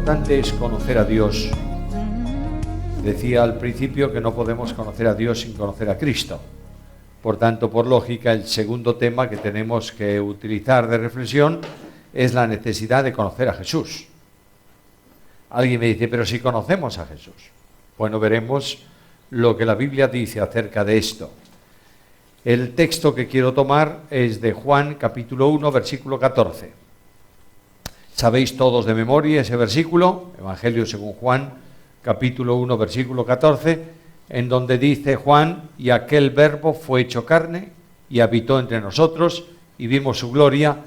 importante es conocer a Dios. Decía al principio que no podemos conocer a Dios sin conocer a Cristo. Por tanto, por lógica, el segundo tema que tenemos que utilizar de reflexión es la necesidad de conocer a Jesús. Alguien me dice, pero si conocemos a Jesús. Bueno, veremos lo que la Biblia dice acerca de esto. El texto que quiero tomar es de Juan, capítulo 1, versículo 14. Sabéis todos de memoria ese versículo, Evangelio según Juan, capítulo 1, versículo 14, en donde dice Juan, y aquel verbo fue hecho carne y habitó entre nosotros, y vimos su gloria,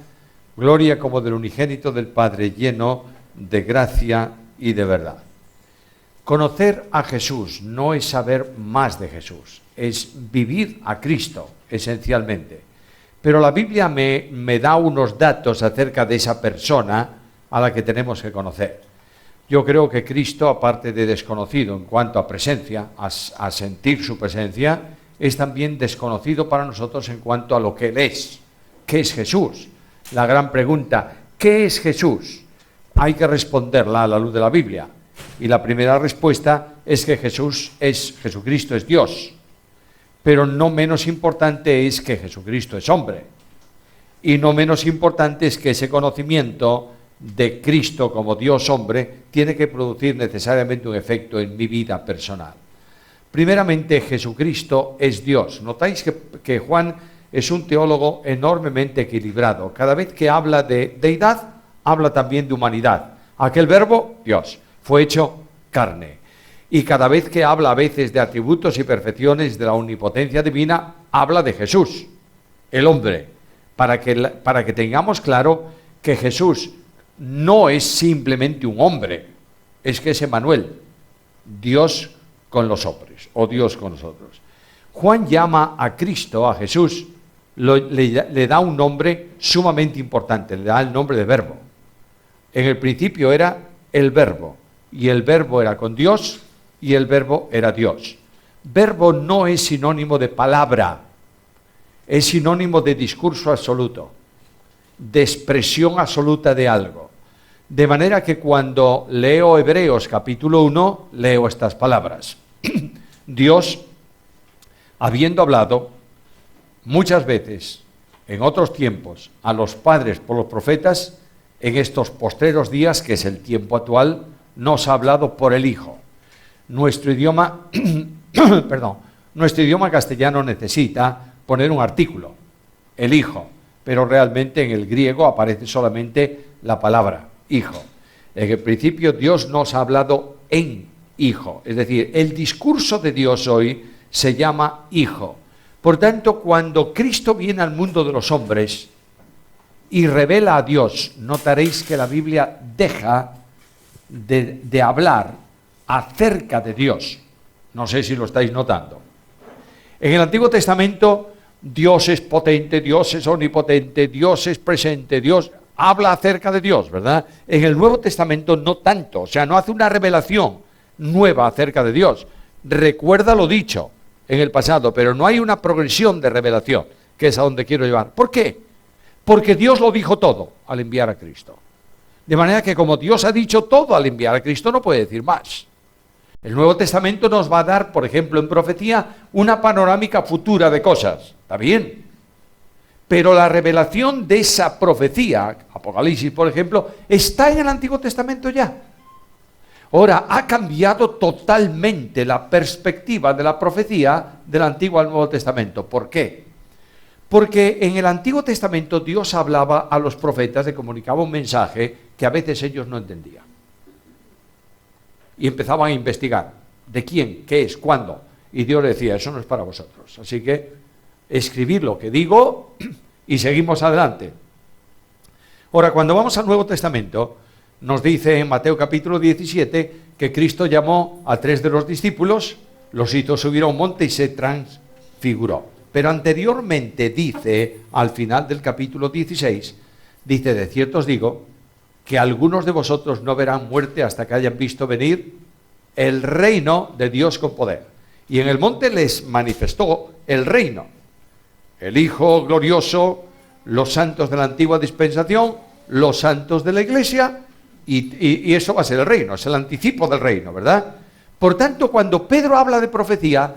gloria como del unigénito del Padre, lleno de gracia y de verdad. Conocer a Jesús no es saber más de Jesús, es vivir a Cristo, esencialmente. Pero la Biblia me da unos datos acerca de esa persona a la que tenemos que conocer. Yo creo que Cristo, aparte de desconocido en cuanto a presencia, a sentir su presencia, es también desconocido para nosotros en cuanto a lo que Él es. ¿Qué es Jesús? La gran pregunta, ¿qué es Jesús? Hay que responderla a la luz de la Biblia. Y la primera respuesta es que Jesucristo es Dios. Pero no menos importante es que Jesucristo es hombre. Y no menos importante es que ese conocimiento de Cristo como Dios hombre tiene que producir necesariamente un efecto en mi vida personal. Primeramente, Jesucristo es Dios. Notáis que Juan es un teólogo enormemente equilibrado. Cada vez que habla de deidad, habla también de humanidad. Aquel verbo, Dios, fue hecho carne. Y cada vez que habla a veces de atributos y perfecciones de la omnipotencia divina, habla de Jesús, el hombre, para que tengamos claro que Jesús no es simplemente un hombre, es que es Emmanuel, Dios con los hombres, o Dios con nosotros. Juan llama a Cristo, a Jesús, le da un nombre sumamente importante, le da el nombre de Verbo. En el principio era el Verbo, y el Verbo era con Dios, y el Verbo era Dios. Verbo no es sinónimo de palabra, es sinónimo de discurso absoluto, de expresión absoluta de algo. De manera que cuando leo Hebreos capítulo 1, leo estas palabras. Dios, habiendo hablado muchas veces, en otros tiempos, a los padres por los profetas, en estos postreros días, que es el tiempo actual, nos ha hablado por el Hijo. Nuestro idioma, nuestro idioma castellano necesita poner un artículo, el Hijo, pero realmente en el griego aparece solamente la palabra Hijo. En el principio Dios nos ha hablado en Hijo, es decir, el discurso de Dios hoy se llama Hijo. Por tanto, cuando Cristo viene al mundo de los hombres y revela a Dios, notaréis que la Biblia deja de hablar acerca de Dios. No sé si lo estáis notando. En el Antiguo Testamento, Dios es potente, Dios es omnipotente, Dios es presente, Dios habla acerca de Dios, ¿verdad? En el Nuevo Testamento no tanto, o sea, no hace una revelación nueva acerca de Dios. Recuerda lo dicho en el pasado, pero no hay una progresión de revelación, que es a donde quiero llevar. ¿Por qué? Porque Dios lo dijo todo al enviar a Cristo. De manera que como Dios ha dicho todo al enviar a Cristo, no puede decir más. El Nuevo Testamento nos va a dar, por ejemplo, en profecía, una panorámica futura de cosas. ¿Está bien? Pero la revelación de esa profecía, Apocalipsis, por ejemplo, está en el Antiguo Testamento ya. Ahora, ha cambiado totalmente la perspectiva de la profecía del Antiguo al Nuevo Testamento. ¿Por qué? Porque en el Antiguo Testamento Dios hablaba a los profetas, le comunicaba un mensaje que a veces ellos no entendían. Y empezaban a investigar de quién, qué es, cuándo. Y Dios le decía, eso no es para vosotros. Así que escribid lo que digo y seguimos adelante. Ahora, cuando vamos al Nuevo Testamento, nos dice en Mateo capítulo 17 que Cristo llamó a 3 de los discípulos, los hizo subir a un monte y se transfiguró. Pero anteriormente dice, al final del capítulo 16, dice, de cierto os digo, que algunos de vosotros no verán muerte hasta que hayan visto venir el reino de Dios con poder. Y en el monte les manifestó el reino, el Hijo glorioso, los santos de la antigua dispensación, los santos de la Iglesia Y eso va a ser el reino, es el anticipo del reino, ¿verdad? Por tanto, cuando Pedro habla de profecía,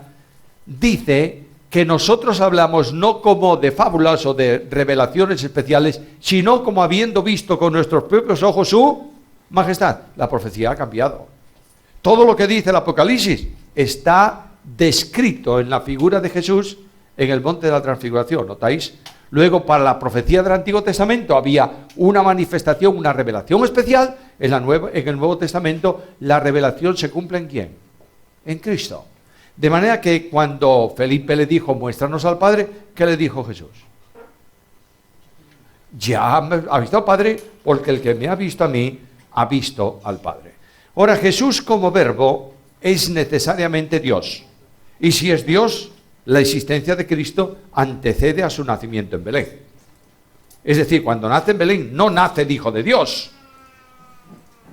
dice que nosotros hablamos no como de fábulas o de revelaciones especiales, sino como habiendo visto con nuestros propios ojos su majestad. La profecía ha cambiado. Todo lo que dice el Apocalipsis está descrito en la figura de Jesús en el monte de la transfiguración, ¿notáis? Luego, para la profecía del Antiguo Testamento había una manifestación, una revelación especial. En el Nuevo Testamento la revelación se cumple ¿en quién? En Cristo. De manera que cuando Felipe le dijo, muéstranos al Padre, ¿qué le dijo Jesús? Ya ha visto al Padre, porque el que me ha visto a mí, ha visto al Padre. Ahora, Jesús como verbo es necesariamente Dios. Y si es Dios, la existencia de Cristo antecede a su nacimiento en Belén. Es decir, cuando nace en Belén, no nace el Hijo de Dios.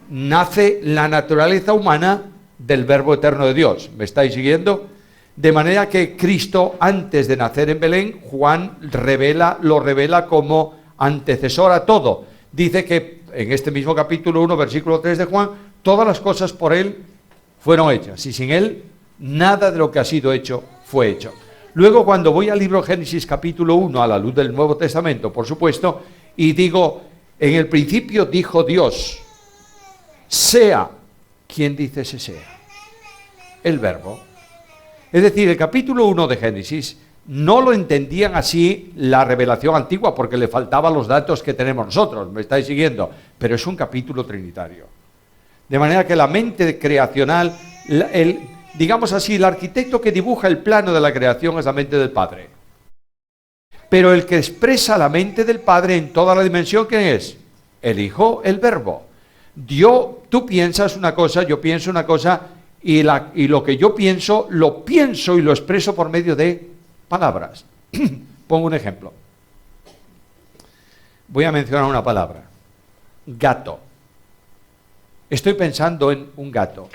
Nace la naturaleza humana del Verbo eterno de Dios. ¿Me estáis siguiendo? De manera que Cristo, antes de nacer en Belén, Juan lo revela como antecesor a todo. Dice que en este mismo capítulo 1, versículo 3 de Juan, todas las cosas por él fueron hechas, y sin él nada de lo que ha sido hecho fue hecho. Luego, cuando voy al libro Génesis capítulo 1, a la luz del Nuevo Testamento, por supuesto, y digo, en el principio dijo Dios, sea. ¿Quién dice ese sea? El verbo. Es decir, el capítulo 1 de Génesis no lo entendían así la revelación antigua, porque le faltaban los datos que tenemos nosotros, ¿me estáis siguiendo? Pero es un capítulo trinitario. De manera que la mente creacional, digamos así, el arquitecto que dibuja el plano de la creación es la mente del Padre. Pero el que expresa la mente del Padre en toda la dimensión, ¿quién es? El Hijo, el Verbo. Tú piensas una cosa, yo pienso una cosa, y lo que yo pienso, lo pienso y lo expreso por medio de palabras. Pongo un ejemplo. Voy a mencionar una palabra. Gato. Estoy pensando en un gato.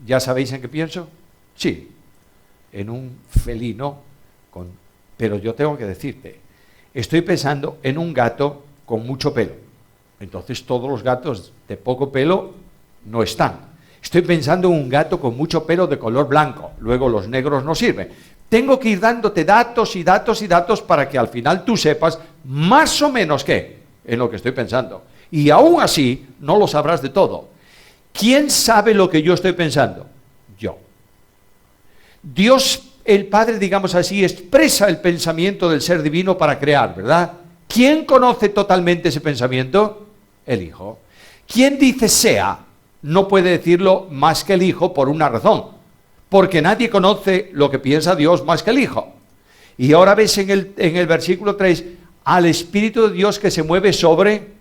¿Ya sabéis en qué pienso? Sí, en un felino, pero yo tengo que decirte, estoy pensando en un gato con mucho pelo. Entonces todos los gatos de poco pelo no están. Estoy pensando en un gato con mucho pelo de color blanco, luego los negros no sirven. Tengo que ir dándote datos y datos y datos para que al final tú sepas más o menos qué en lo que estoy pensando. Y aún así no lo sabrás de todo. ¿Quién sabe lo que yo estoy pensando? Yo. Dios, el Padre, digamos así, expresa el pensamiento del ser divino para crear, ¿verdad? ¿Quién conoce totalmente ese pensamiento? El Hijo. ¿Quién dice sea? No puede decirlo más que el Hijo por una razón, porque nadie conoce lo que piensa Dios más que el Hijo. Y ahora ves en el versículo 3, al Espíritu de Dios que se mueve sobre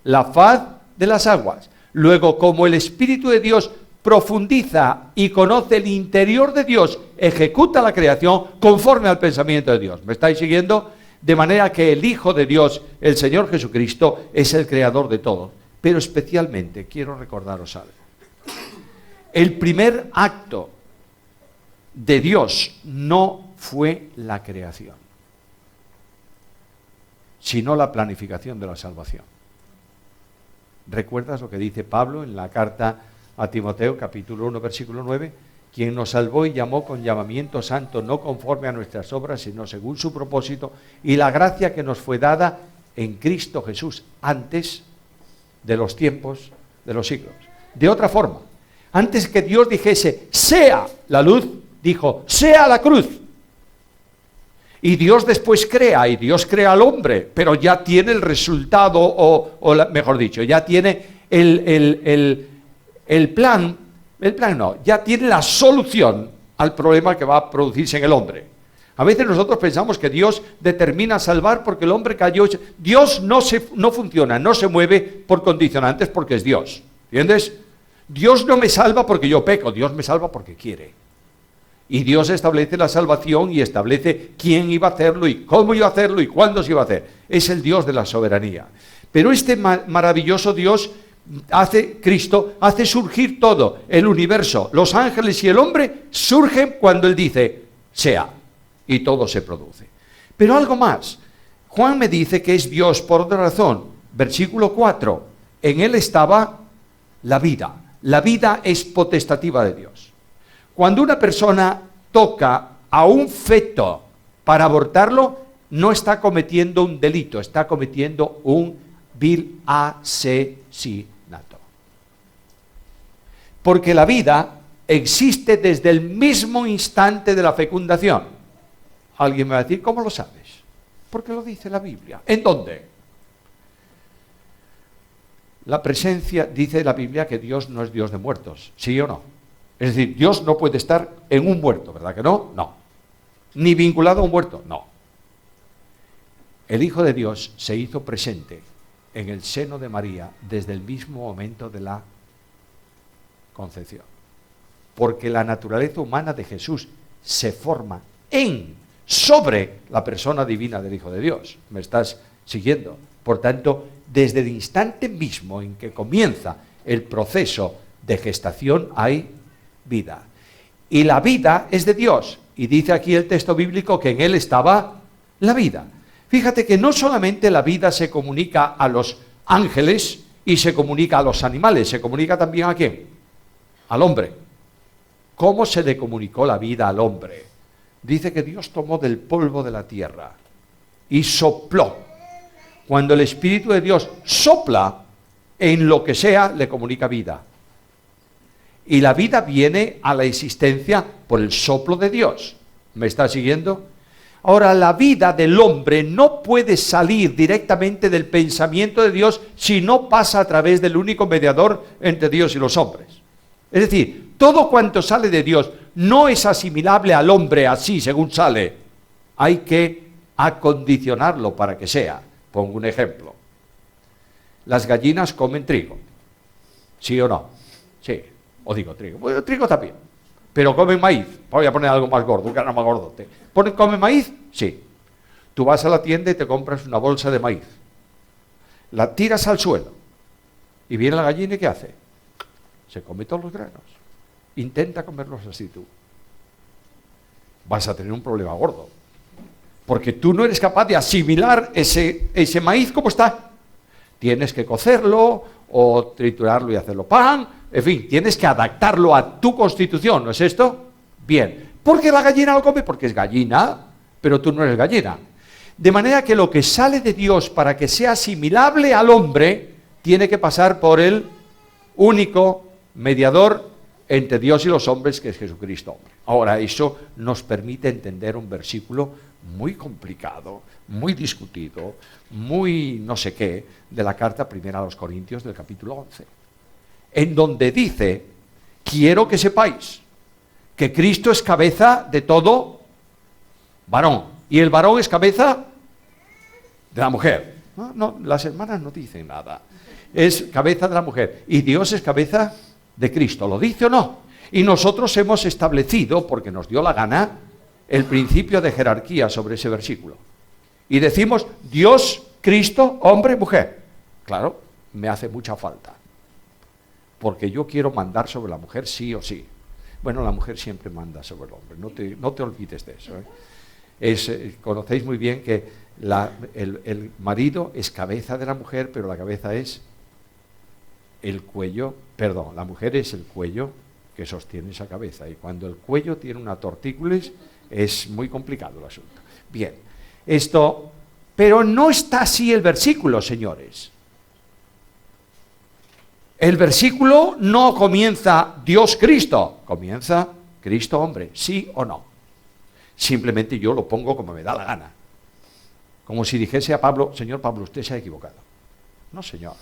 la faz de las aguas. Luego, como el Espíritu de Dios profundiza y conoce el interior de Dios, ejecuta la creación conforme al pensamiento de Dios. ¿Me estáis siguiendo? De manera que el Hijo de Dios, el Señor Jesucristo, es el creador de todo. Pero especialmente quiero recordaros algo. El primer acto de Dios no fue la creación, sino la planificación de la salvación. ¿Recuerdas lo que dice Pablo en la carta a Timoteo, capítulo 1, versículo 9? Quien nos salvó y llamó con llamamiento santo, no conforme a nuestras obras, sino según su propósito, y la gracia que nos fue dada en Cristo Jesús antes de los tiempos de los siglos. De otra forma, antes que Dios dijese, sea la luz, dijo, sea la cruz. Y Dios después crea, y Dios crea al hombre, pero ya tiene el resultado, mejor dicho, ya tiene el plan no, ya tiene la solución al problema que va a producirse en el hombre. A veces nosotros pensamos que Dios determina salvar porque el hombre cayó. Dios no funciona, no se mueve por condicionantes porque es Dios. ¿Entiendes? Dios no me salva porque yo peco, Dios me salva porque quiere. Y Dios establece la salvación y establece quién iba a hacerlo y cómo iba a hacerlo y cuándo se iba a hacer. Es el Dios de la soberanía. Pero este maravilloso Dios Cristo hace surgir todo, el universo, los ángeles y el hombre surgen cuando Él dice, sea, y todo se produce. Pero algo más, Juan me dice que es Dios por otra razón. Versículo 4, en Él estaba la vida. La vida es potestativa de Dios. Cuando una persona toca a un feto para abortarlo, no está cometiendo un delito, está cometiendo un vil asesinato. Porque la vida existe desde el mismo instante de la fecundación. Alguien me va a decir, ¿cómo lo sabes? Porque lo dice la Biblia. ¿En dónde? La presencia, dice la Biblia que Dios no es Dios de muertos, ¿sí o no? Es decir, Dios no puede estar en un muerto, ¿verdad que no? No. Ni vinculado a un muerto, no. El Hijo de Dios se hizo presente en el seno de María desde el mismo momento de la concepción. Porque la naturaleza humana de Jesús se forma sobre la persona divina del Hijo de Dios. ¿Me estás siguiendo? Por tanto, desde el instante mismo en que comienza el proceso de gestación hay vida. Y la vida es de Dios. Y dice aquí el texto bíblico que en Él estaba la vida. Fíjate que no solamente la vida se comunica a los ángeles y se comunica a los animales, se comunica también ¿a quién? Al hombre. ¿Cómo se le comunicó la vida al hombre? Dice que Dios tomó del polvo de la tierra y sopló. Cuando el Espíritu de Dios sopla en lo que sea, le comunica vida. Y la vida viene a la existencia por el soplo de Dios. ¿Me está siguiendo? Ahora, la vida del hombre no puede salir directamente del pensamiento de Dios si no pasa a través del único mediador entre Dios y los hombres. Es decir, todo cuanto sale de Dios no es asimilable al hombre así, según sale. Hay que acondicionarlo para que sea. Pongo un ejemplo. Las gallinas comen trigo. ¿Sí o no? Sí. O digo trigo. Bueno, trigo también. Pero comen maíz. Voy a poner algo más gordo, un grano más gordote. ¿Comen maíz? Sí. Tú vas a la tienda y te compras una bolsa de maíz. La tiras al suelo. Y viene la gallina y ¿qué hace? Se come todos los granos. Intenta comerlos así tú. Vas a tener un problema gordo. Porque tú no eres capaz de asimilar ese maíz como está. Tienes que cocerlo o triturarlo y hacerlo pan. En fin, tienes que adaptarlo a tu constitución, ¿no es esto? Bien. ¿Por qué la gallina lo come? Porque es gallina, pero tú no eres gallina. De manera que lo que sale de Dios para que sea asimilable al hombre, tiene que pasar por el único mediador entre Dios y los hombres, que es Jesucristo hombre. Ahora, eso nos permite entender un versículo muy complicado, muy discutido, muy no sé qué, de la carta primera a los Corintios del capítulo 11, en donde dice, quiero que sepáis que Cristo es cabeza de todo varón, y el varón es cabeza de la mujer. No, las hermanas no dicen nada. Es cabeza de la mujer, y Dios es cabeza de Cristo. ¿Lo dice o no? Y nosotros hemos establecido, porque nos dio la gana, el principio de jerarquía sobre ese versículo. Y decimos, Dios, Cristo, hombre, mujer. Claro, me hace mucha falta. Porque yo quiero mandar sobre la mujer sí o sí. Bueno, la mujer siempre manda sobre el hombre, no te olvides de eso. Conocéis muy bien que el marido es cabeza de la mujer, pero la cabeza es el cuello, perdón, la mujer es el cuello que sostiene esa cabeza. Y cuando el cuello tiene una tortícolis, es muy complicado el asunto. Bien, pero no está así el versículo, señores. El versículo no comienza Dios Cristo, comienza Cristo hombre, ¿sí o no? Simplemente yo lo pongo como me da la gana. Como si dijese a Pablo, señor Pablo, usted se ha equivocado. No, señor,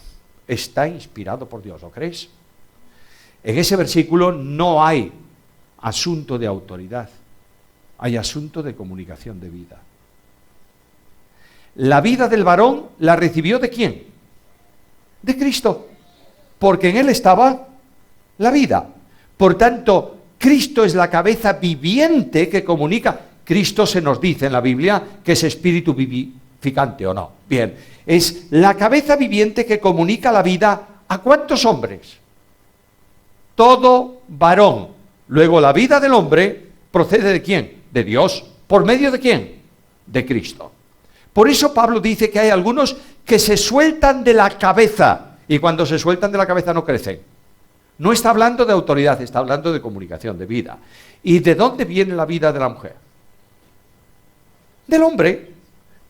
está inspirado por Dios, ¿lo crees? En ese versículo no hay asunto de autoridad, hay asunto de comunicación de vida. La vida del varón la recibió ¿de quién? De Cristo, porque en él estaba la vida. Por tanto, Cristo es la cabeza viviente que comunica. Cristo se nos dice en la Biblia que es espíritu vivificante, ¿o no? Bien, es la cabeza viviente que comunica la vida ¿a cuántos hombres? Todo varón. Luego la vida del hombre procede ¿de quién? De Dios. ¿Por medio de quién? De Cristo. Por eso Pablo dice que hay algunos que se sueltan de la cabeza, y cuando se sueltan de la cabeza no crecen. No está hablando de autoridad, está hablando de comunicación de vida. ¿Y de dónde viene la vida de la mujer? Del hombre,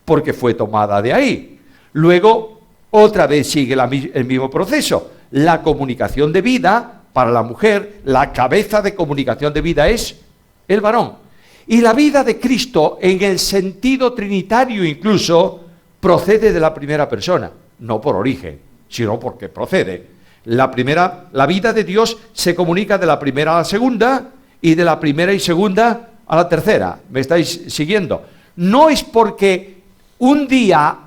porque fue tomada de ahí. Luego, otra vez sigue el mismo proceso. La comunicación de vida, para la mujer, la cabeza de comunicación de vida es el varón. Y la vida de Cristo, en el sentido trinitario incluso, procede de la primera persona, no por origen, sino porque procede. La vida de Dios se comunica de la primera a la segunda y de la primera y segunda a la tercera. ¿Me estáis siguiendo? No es porque un día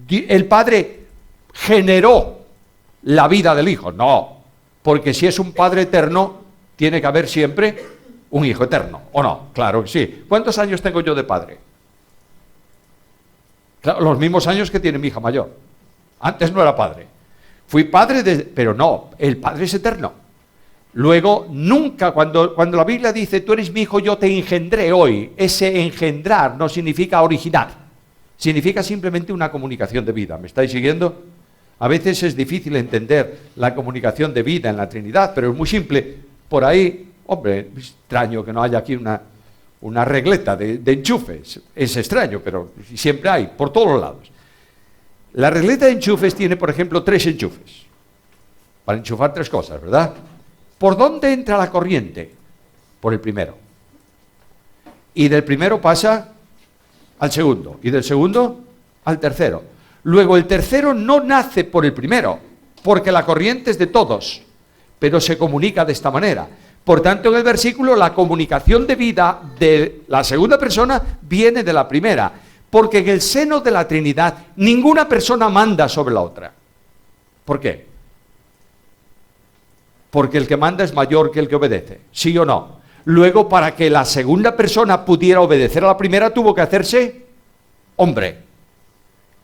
el Padre generó la vida del Hijo, no, porque si es un Padre eterno, tiene que haber siempre un Hijo eterno, ¿o no? Claro que sí. ¿Cuántos años tengo yo de padre? Claro, los mismos años que tiene mi hija mayor. Antes no era padre. Fui padre, pero no, el Padre es eterno. Luego, nunca, cuando la Biblia dice, tú eres mi hijo, yo te engendré hoy, ese engendrar no significa originar, significa simplemente una comunicación de vida. ¿Me estáis siguiendo? A veces es difícil entender la comunicación de vida en la Trinidad, pero es muy simple. Por ahí, hombre, es extraño que no haya aquí una regleta de enchufes. Es extraño, pero siempre hay, por todos los lados. La regleta de enchufes tiene, por ejemplo, 3 enchufes. Para enchufar 3 cosas, ¿verdad? ¿Por dónde entra la corriente? Por el primero. Y del primero pasa al segundo. Y del segundo al tercero. Luego el tercero no nace por el primero, porque la corriente es de todos, pero se comunica de esta manera. Por tanto, en el versículo, la comunicación de vida de la segunda persona viene de la primera, porque en el seno de la Trinidad ninguna persona manda sobre la otra. ¿Por qué? Porque el que manda es mayor que el que obedece, ¿sí o no? Luego, para que la segunda persona pudiera obedecer a la primera, tuvo que hacerse hombre.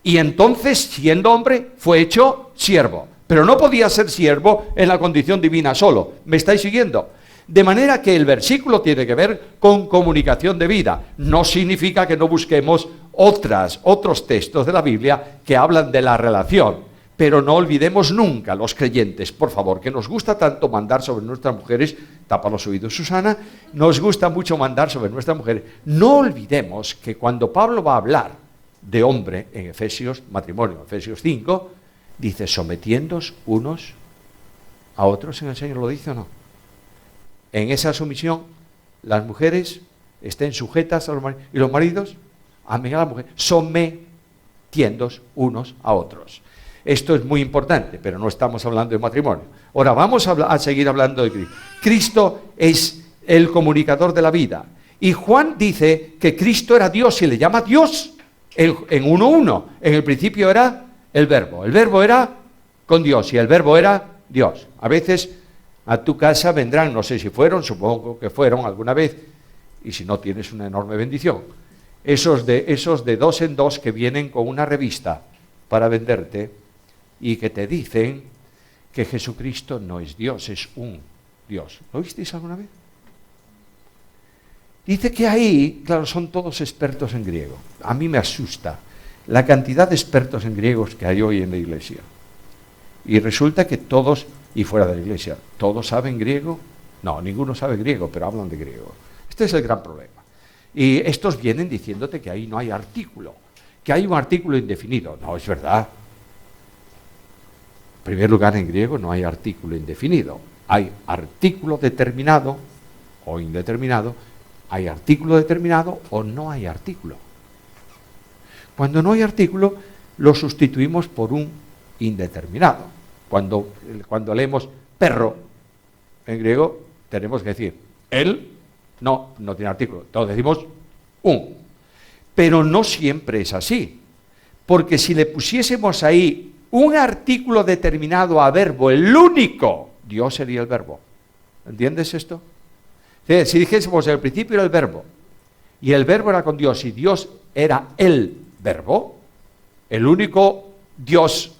Y entonces, siendo hombre, fue hecho siervo. Pero no podía ser siervo en la condición divina solo. ¿Me estáis siguiendo? De manera que el versículo tiene que ver con comunicación de vida. No significa que no busquemos otros textos de la Biblia que hablan de la relación. Pero no olvidemos nunca, los creyentes, por favor, que nos gusta tanto mandar sobre nuestras mujeres, tapa los oídos Susana, nos gusta mucho mandar sobre nuestras mujeres. No olvidemos que cuando Pablo va a hablar de hombre en Efesios, matrimonio, Efesios 5, dice, sometiéndoos unos a otros en el Señor, ¿lo dice o no? En esa sumisión, las mujeres estén sujetas a los maridos, y los maridos amen a la mujer, sometiéndoos unos a otros. Esto es muy importante, pero no estamos hablando de matrimonio. Ahora vamos a seguir hablando de Cristo. Cristo es el comunicador de la vida. Y Juan dice que Cristo era Dios y le llama Dios en 1:1. En el principio era el verbo. El verbo era con Dios y el verbo era Dios. A veces a tu casa vendrán, no sé si fueron, supongo que fueron alguna vez, y si no tienes una enorme bendición. Esos de 2 en 2 que vienen con una revista para venderte y que te dicen que Jesucristo no es Dios, es un Dios. ¿Lo visteis alguna vez? Dice que ahí, claro, son todos expertos en griego. A mí me asusta la cantidad de expertos en griegos que hay hoy en la iglesia. Y resulta que todos, y fuera de la iglesia, ¿todos saben griego? No, ninguno sabe griego, pero hablan de griego. Este es el gran problema. Y estos vienen diciéndote que ahí no hay artículo, que hay un artículo indefinido. No, es verdad. En primer lugar, en griego no hay artículo indefinido. Hay artículo determinado o indeterminado, hay artículo determinado o no hay artículo. Cuando no hay artículo, lo sustituimos por un indeterminado. Cuando leemos perro en griego, tenemos que decir él, no tiene artículo. Entonces decimos un. Pero no siempre es así. Porque si le pusiésemos ahí un artículo determinado a verbo, el único, Dios sería el verbo. ¿Entiendes esto? Si dijésemos al principio era el verbo, y el verbo era con Dios, y Dios era el verbo, el único Dios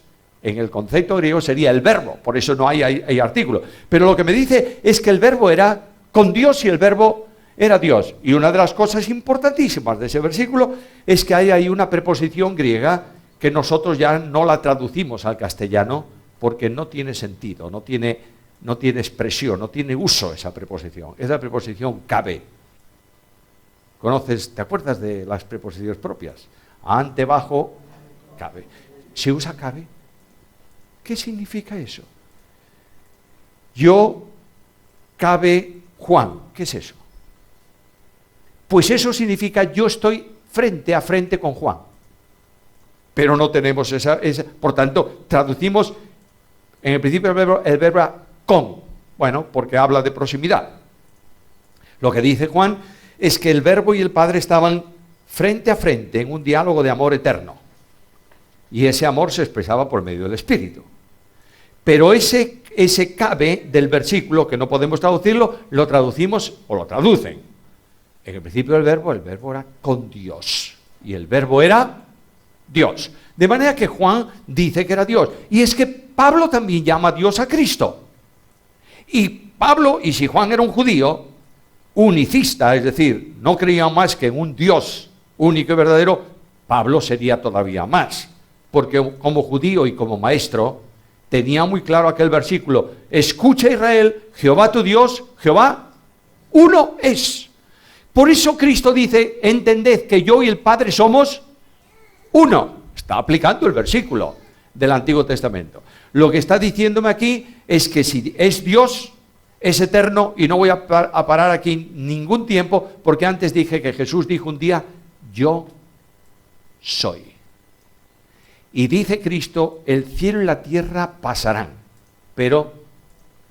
en el concepto griego sería el verbo, por eso no hay artículo. Pero lo que me dice es que el verbo era con Dios y el verbo era Dios. Y una de las cosas importantísimas de ese versículo es que hay ahí una preposición griega que nosotros ya no la traducimos al castellano porque no tiene sentido, no tiene no tiene expresión, no tiene uso esa preposición. Es la preposición cabe. ¿Conoces? ¿Te acuerdas de las preposiciones propias? Ante, bajo, cabe. ¿Se usa cabe? ¿Qué significa eso? Yo, cabe, Juan. ¿Qué es eso? Pues eso significa yo estoy frente a frente con Juan. Pero no tenemos esa. Por tanto, traducimos en el principio el verbo con. Bueno, porque habla de proximidad. Lo que dice Juan es que el Verbo y el Padre estaban frente a frente en un diálogo de amor eterno. Y ese amor se expresaba por medio del Espíritu. Pero ese cabe del versículo, que no podemos traducirlo, lo traducimos o lo traducen. En el principio el verbo era con Dios. Y el verbo era Dios. De manera que Juan dice que era Dios. Y es que Pablo también llama a Dios a Cristo. Y Pablo, y si Juan era un judío unicista, es decir, no creía más que en un Dios único y verdadero, Pablo sería todavía más. Porque como judío y como maestro, tenía muy claro aquel versículo: escucha Israel, Jehová tu Dios, Jehová uno es. Por eso Cristo dice: entended que yo y el Padre somos uno. Está aplicando el versículo del Antiguo Testamento. Lo que está diciéndome aquí es que si es Dios, es eterno, y no voy a parar aquí ningún tiempo, porque antes dije que Jesús dijo un día: yo soy. Y dice Cristo: el cielo y la tierra pasarán, pero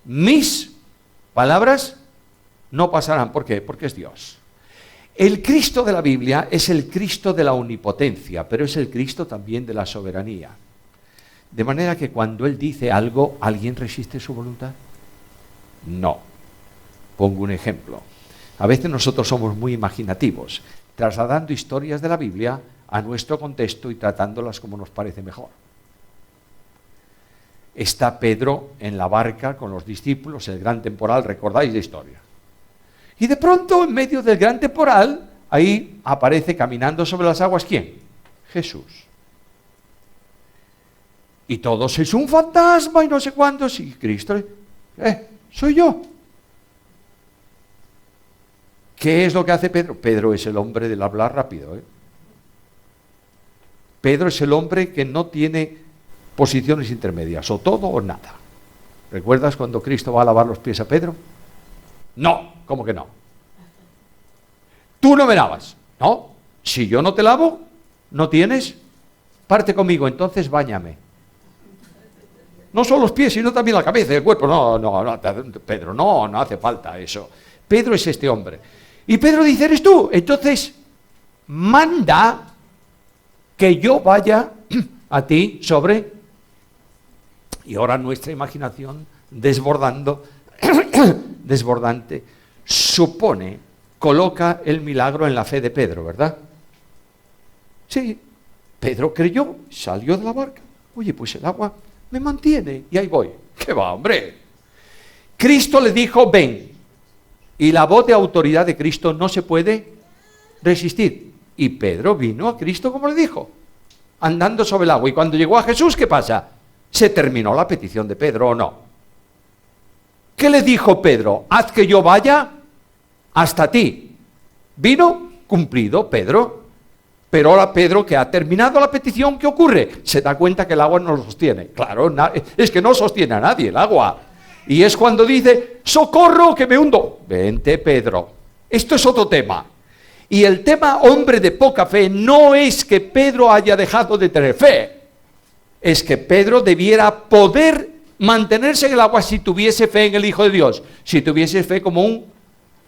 mis palabras no pasarán. ¿Por qué? Porque es Dios. El Cristo de la Biblia es el Cristo de la omnipotencia, pero es el Cristo también de la soberanía. De manera que cuando Él dice algo, ¿alguien resiste su voluntad? No. Pongo un ejemplo. A veces nosotros somos muy imaginativos, trasladando historias de la Biblia a nuestro contexto y tratándolas como nos parece mejor. Está Pedro en la barca con los discípulos, el gran temporal, recordáis la historia. Y de pronto, en medio del gran temporal, ahí aparece caminando sobre las aguas, ¿quién? Jesús. Y todos es un fantasma y no sé cuántos, y Cristo, soy yo. ¿Qué es lo que hace Pedro? Pedro es el hombre del hablar rápido, Pedro es el hombre que no tiene posiciones intermedias, o todo o nada. ¿Recuerdas cuando Cristo va a lavar los pies a Pedro? No, ¿cómo que no? Tú no me lavas. No, si yo no te lavo, no tienes parte conmigo, entonces báñame. No solo los pies, sino también la cabeza y el cuerpo. No, Pedro, no hace falta eso. Pedro es este hombre. Y Pedro dice: eres tú. Entonces, manda que yo vaya a ti sobre. Y ahora nuestra imaginación desbordante, coloca el milagro en la fe de Pedro, ¿verdad? Sí, Pedro creyó, salió de la barca. Oye, pues el agua me mantiene y ahí voy. ¿Qué va, hombre? Cristo le dijo: ven. Y la voz de autoridad de Cristo no se puede resistir. Y Pedro vino a Cristo como le dijo, andando sobre el agua. Y cuando llegó a Jesús, ¿qué pasa? ¿Se terminó la petición de Pedro o no? ¿Qué le dijo Pedro? Haz que yo vaya hasta ti. Vino, cumplido Pedro. Pero ahora Pedro, que ha terminado la petición, ¿qué ocurre? Se da cuenta que el agua no lo sostiene. Claro, es que no sostiene a nadie el agua. Y es cuando dice: socorro, que me hundo. Vente, Pedro. Esto es otro tema. Y el tema hombre de poca fe no es que Pedro haya dejado de tener fe. Es que Pedro debiera poder mantenerse en el agua si tuviese fe en el Hijo de Dios. Si tuviese fe como un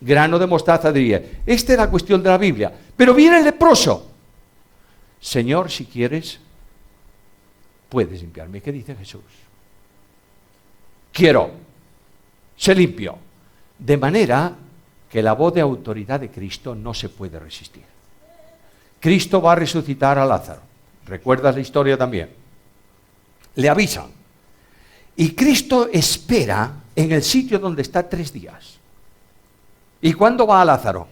grano de mostaza, diría. Esta es la cuestión de la Biblia. Pero viene el leproso. Señor, si quieres, puedes limpiarme. ¿Qué dice Jesús? Quiero. Se limpio. De manera que la voz de autoridad de Cristo no se puede resistir. Cristo va a resucitar a Lázaro. ¿Recuerdas la historia también? Le avisan. Y Cristo espera en el sitio donde está 3 días. ¿Y cuándo va a Lázaro?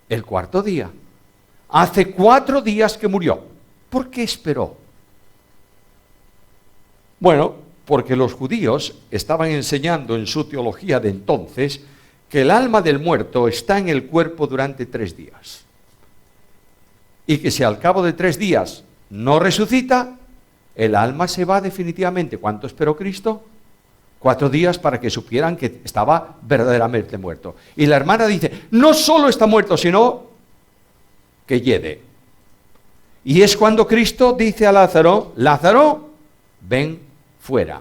El 4.º día. Hace 4 días que murió. ¿Por qué esperó? Bueno, porque los judíos estaban enseñando en su teología de entonces que el alma del muerto está en el cuerpo durante 3 días. Y que si al cabo de 3 días no resucita, el alma se va definitivamente. ¿Cuánto esperó Cristo? 4 días para que supieran que estaba verdaderamente muerto. Y la hermana dice, no solo está muerto, sino que hiede. Y es cuando Cristo dice a Lázaro, Lázaro, ven fuera.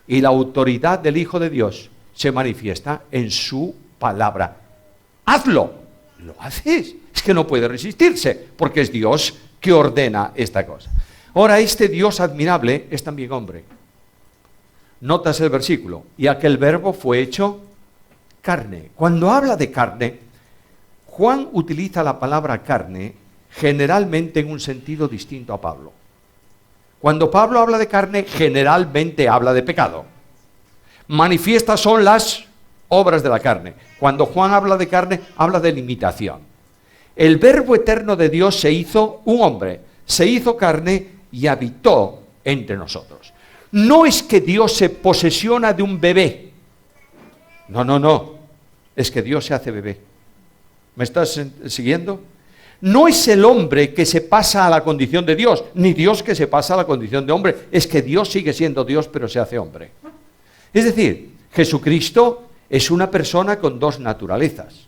Y la autoridad del Hijo de Dios se manifiesta en su palabra. Hazlo. Lo haces. Es que no puede resistirse, porque es Dios que ordena esta cosa. Ahora, este Dios admirable es también hombre. Notas el versículo. Y aquel verbo fue hecho carne. Cuando habla de carne, Juan utiliza la palabra carne generalmente en un sentido distinto a Pablo. Cuando Pablo habla de carne, generalmente habla de pecado. Manifiestas son las obras de la carne. Cuando Juan habla de carne, habla de limitación. El verbo eterno de Dios se hizo un hombre, se hizo carne y habitó entre nosotros. No es que Dios se posesiona de un bebé. No. Es que Dios se hace bebé. ¿Me estás siguiendo? No es el hombre que se pasa a la condición de Dios, ni Dios que se pasa a la condición de hombre. Es que Dios sigue siendo Dios, pero se hace hombre. Es decir, Jesucristo es una persona con 2 naturalezas.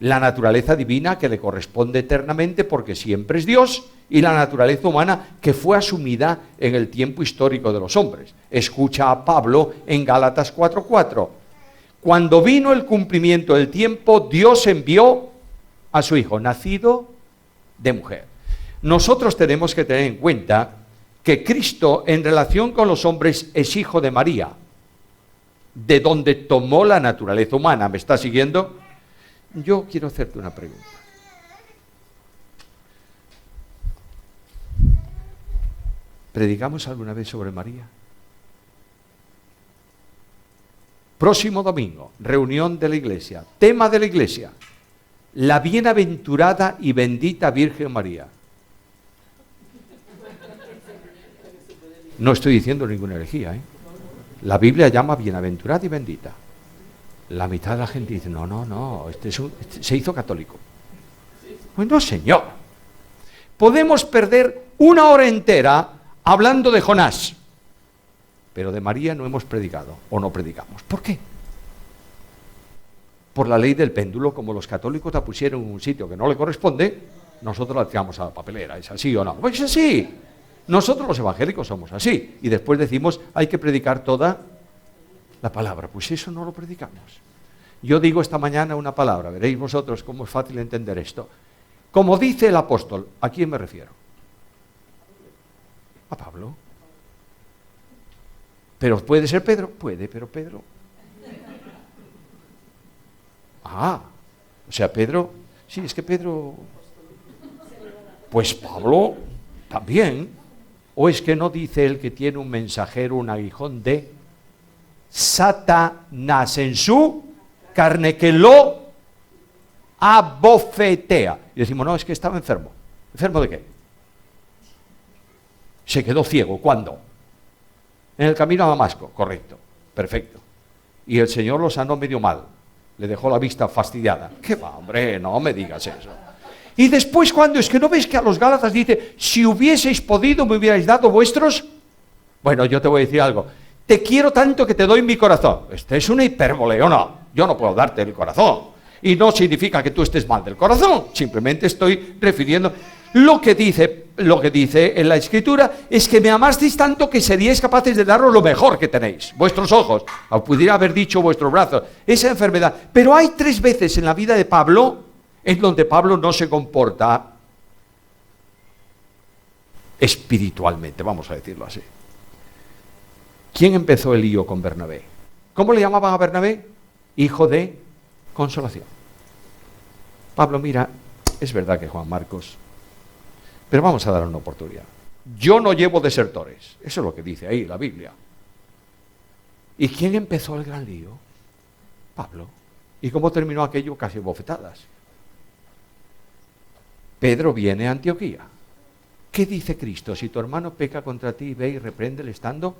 La naturaleza divina que le corresponde eternamente porque siempre es Dios, y la naturaleza humana que fue asumida en el tiempo histórico de los hombres. Escucha a Pablo en Gálatas 4:4. Cuando vino el cumplimiento del tiempo, Dios envió a su Hijo, nacido de mujer. Nosotros tenemos que tener en cuenta que Cristo, en relación con los hombres, es hijo de María, de donde tomó la naturaleza humana. ¿Me está siguiendo? Yo quiero hacerte una pregunta. ¿Predicamos alguna vez sobre María? Próximo domingo, reunión de la iglesia. Tema de la iglesia: la bienaventurada y bendita Virgen María. No estoy diciendo ninguna herejía, ¿eh? La Biblia llama bienaventurada y bendita. La mitad de la gente dice, no, este se hizo católico. Pues no, señor. Podemos perder 1 hora entera hablando de Jonás, pero de María no hemos predicado, o no predicamos. ¿Por qué? Por la ley del péndulo, como los católicos la pusieron en un sitio que no le corresponde, nosotros la tiramos a la papelera. ¿Es así o no? Pues es así. Nosotros los evangélicos somos así. Y después decimos, hay que predicar toda la palabra. Pues eso no lo predicamos. Yo digo esta mañana una palabra, veréis vosotros cómo es fácil entender esto. Como dice el apóstol, ¿a quién me refiero? A Pablo. ¿Pero puede ser Pedro? Puede, pero Pedro... o sea, Pedro... Sí, es que Pedro... Pues Pablo también. ¿O es que no dice el que tiene un mensajero, un aguijón de Satanás en su carne, que lo abofetea? Y decimos, no, es que estaba enfermo. ¿Enfermo de qué? Se quedó ciego. ¿Cuándo? En el camino a Damasco. Correcto, perfecto. Y el Señor lo sanó medio mal. Le dejó la vista fastidiada. ¿Qué va, hombre? No me digas eso. Y después, ¿cuándo? Es que no ves que a los Gálatas dice, si hubieseis podido, me hubierais dado vuestros... Bueno, yo te voy a decir algo. Te quiero tanto que te doy mi corazón. Este es una hipérbole, ¿o no? Yo no puedo darte el corazón. Y no significa que tú estés mal del corazón. Simplemente estoy refiriendo... Lo que dice en la Escritura es que me amasteis tanto que seríais capaces de daros lo mejor que tenéis. Vuestros ojos, o pudiera haber dicho vuestros brazos. Esa enfermedad. Pero hay 3 veces en la vida de Pablo en donde Pablo no se comporta espiritualmente, vamos a decirlo así. ¿Quién empezó el lío con Bernabé? ¿Cómo le llamaban a Bernabé? Hijo de consolación. Pablo, mira, es verdad que Juan Marcos, pero vamos a dar una oportunidad. Yo no llevo desertores. Eso es lo que dice ahí la Biblia. ¿Y quién empezó el gran lío? Pablo. ¿Y cómo terminó aquello? Casi bofetadas. Pedro viene a Antioquía. ¿Qué dice Cristo? Si tu hermano peca contra ti, ve y repréndele estando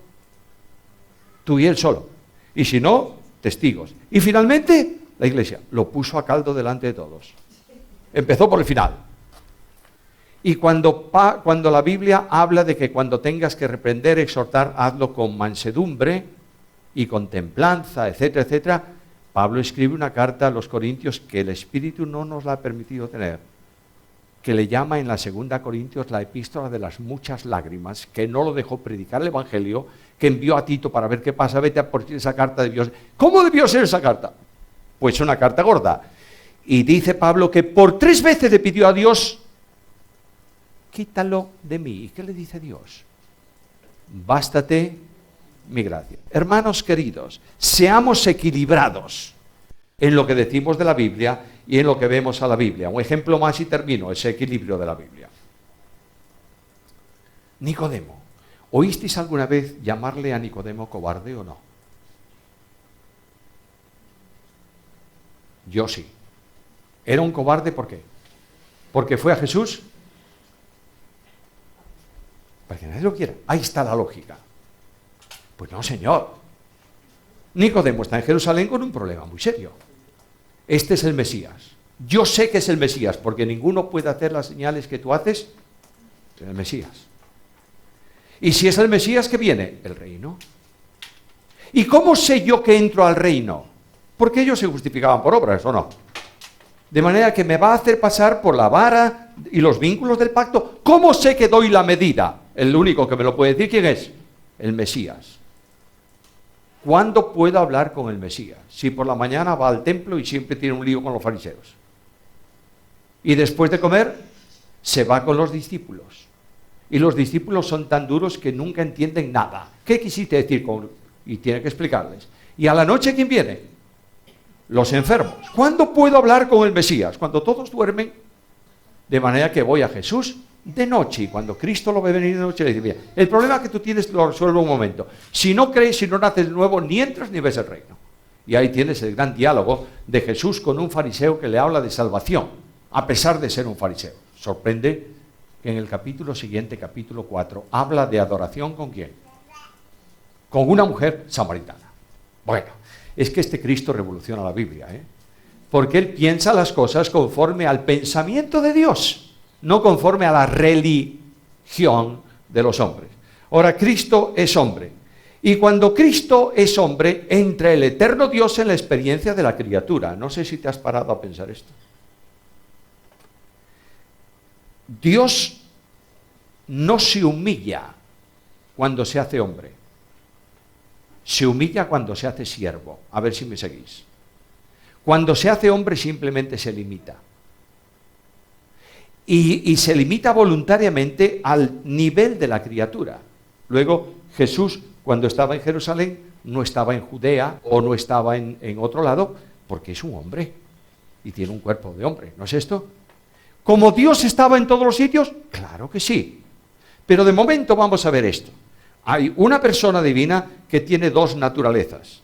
tú y él solo. Y si no, testigos. Y finalmente, la Iglesia lo puso a caldo delante de todos. Empezó por el final. Y cuando la Biblia habla de que cuando tengas que reprender, exhortar, hazlo con mansedumbre y con templanza, etcétera, etcétera, Pablo escribe una carta a los Corintios que el Espíritu no nos la ha permitido tener, que le llama en la 2 Corintios la epístola de las muchas lágrimas, que no lo dejó predicar el Evangelio, que envió a Tito para ver qué pasa, vete a por esa carta debió ser. ¿Cómo debió ser esa carta? Pues una carta gorda. Y dice Pablo que por 3 veces le pidió a Dios, quítalo de mí. ¿Y qué le dice Dios? Bástate mi gracia. Hermanos queridos, seamos equilibrados en lo que decimos de la Biblia y en lo que vemos a la Biblia. Un ejemplo más y termino, ese equilibrio de la Biblia. Nicodemo. ¿Oísteis alguna vez llamarle a Nicodemo cobarde o no? Yo sí. ¿Era un cobarde por qué? ¿Porque fue a Jesús? Para que nadie lo quiera. Ahí está la lógica. Pues no, señor. Nicodemo está en Jerusalén con un problema muy serio. Este es el Mesías. Yo sé que es el Mesías, porque ninguno puede hacer las señales que tú haces. Es el Mesías. Y si es el Mesías, ¿qué viene? El reino. ¿Y cómo sé yo que entro al reino? Porque ellos se justificaban por obras, ¿o no? De manera que me va a hacer pasar por la vara y los vínculos del pacto. ¿Cómo sé que doy la medida? El único que me lo puede decir, ¿quién es? El Mesías. ¿Cuándo puedo hablar con el Mesías? Si por la mañana va al templo y siempre tiene un lío con los fariseos. Y después de comer, se va con los discípulos. Y los discípulos son tan duros que nunca entienden nada. ¿Qué quisiste decir con...? Y tiene que explicarles. ¿Y a la noche quién viene? Los enfermos. ¿Cuándo puedo hablar con el Mesías? Cuando todos duermen. De manera que voy a Jesús de noche, y cuando Cristo lo ve venir de noche, le dice, mira, el problema que tú tienes lo resuelvo un momento. Si no crees, si no naces de nuevo, ni entras ni ves el reino. Y ahí tienes el gran diálogo de Jesús con un fariseo que le habla de salvación, a pesar de ser un fariseo. Sorprende que en el capítulo siguiente, capítulo 4, habla de adoración ¿con quién? Con una mujer samaritana. Bueno, es que este Cristo revoluciona la Biblia, porque él piensa las cosas conforme al pensamiento de Dios, no conforme a la religión de los hombres. Ahora, Cristo es hombre. Y cuando Cristo es hombre, entra el eterno Dios en la experiencia de la criatura. No sé si te has parado a pensar esto. Dios no se humilla cuando se hace hombre. Se humilla cuando se hace siervo. A ver si me seguís. Cuando se hace hombre simplemente se limita. Y se limita voluntariamente al nivel de la criatura. Luego, Jesús, cuando estaba en Jerusalén, no estaba en Judea o no estaba en otro lado, porque es un hombre y tiene un cuerpo de hombre. ¿No es esto? ¿Como Dios estaba en todos los sitios? Claro que sí. Pero de momento vamos a ver esto. Hay una persona divina que tiene 2 naturalezas,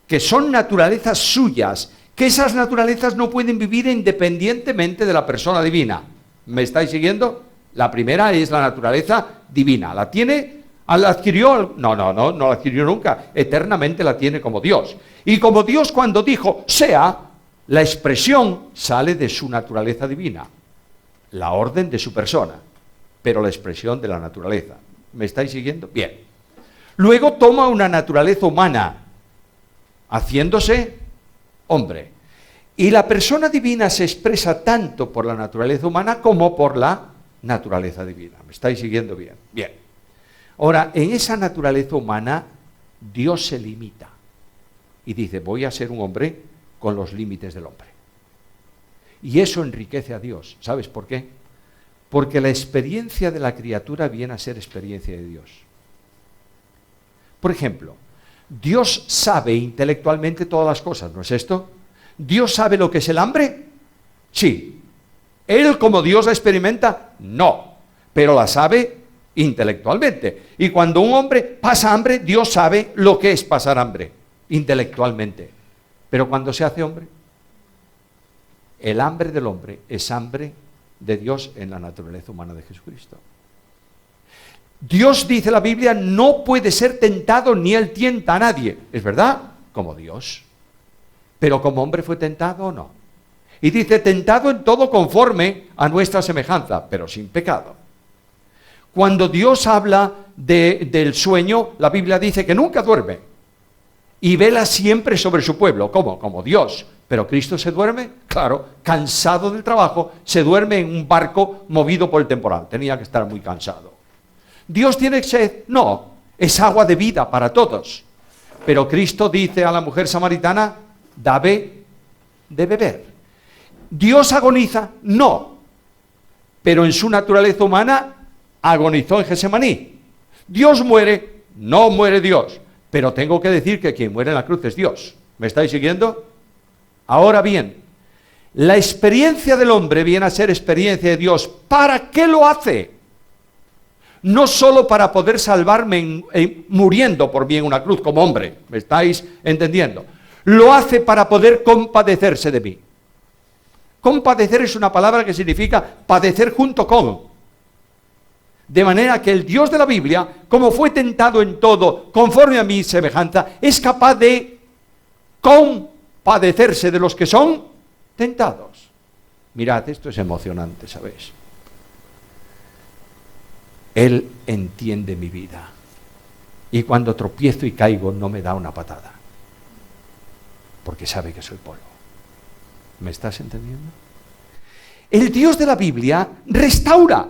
que son naturalezas suyas, que esas naturalezas no pueden vivir independientemente de la persona divina. ¿Me estáis siguiendo? La primera es la naturaleza divina. ¿La tiene? ¿La adquirió? No la adquirió nunca. Eternamente la tiene como Dios. Y como Dios cuando dijo, sea, la expresión sale de su naturaleza divina. La orden de su persona, pero la expresión de la naturaleza. ¿Me estáis siguiendo? Bien. Luego toma una naturaleza humana, haciéndose hombre. Y la persona divina se expresa tanto por la naturaleza humana como por la naturaleza divina. ¿Me estáis siguiendo bien? Bien. Ahora, en esa naturaleza humana, Dios se limita. Y dice, voy a ser un hombre con los límites del hombre. Y eso enriquece a Dios. ¿Sabes por qué? Porque la experiencia de la criatura viene a ser experiencia de Dios. Por ejemplo, Dios sabe intelectualmente todas las cosas, ¿no es esto? ¿Dios sabe lo que es el hambre? Sí. ¿Él como Dios la experimenta? No. Pero la sabe intelectualmente. Y cuando un hombre pasa hambre, Dios sabe lo que es pasar hambre, intelectualmente. Pero cuando se hace hombre, el hambre del hombre es hambre de Dios en la naturaleza humana de Jesucristo. Dios, dice la Biblia, no puede ser tentado ni él tienta a nadie. ¿Es verdad? Como Dios. Pero como hombre fue tentado o no. Y dice, tentado en todo conforme a nuestra semejanza, pero sin pecado. Cuando Dios habla del sueño, la Biblia dice que nunca duerme. Y vela siempre sobre su pueblo. ¿Cómo? Como Dios. ¿Pero Cristo se duerme? Claro, cansado del trabajo, se duerme en un barco movido por el temporal. Tenía que estar muy cansado. ¿Dios tiene sed? No, es agua de vida para todos. Pero Cristo dice a la mujer samaritana, dame de beber. ¿Dios agoniza? No. Pero en su naturaleza humana agonizó en Getsemaní. ¿Dios muere? No muere Dios. Pero tengo que decir que quien muere en la cruz es Dios. ¿Me estáis siguiendo? Ahora bien, la experiencia del hombre viene a ser experiencia de Dios. ¿Para qué lo hace? No solo para poder salvarme muriendo por mí en una cruz como hombre. ¿Me estáis entendiendo? Lo hace para poder compadecerse de mí. Compadecer es una palabra que significa padecer junto con. De manera que el Dios de la Biblia, como fue tentado en todo, conforme a mi semejanza, es capaz de compadecerse de los que son tentados. Mirad, esto es emocionante, ¿sabéis? Él entiende mi vida. Y cuando tropiezo y caigo, no me da una patada. Porque sabe que soy polvo. ¿Me estás entendiendo? El Dios de la Biblia restaura.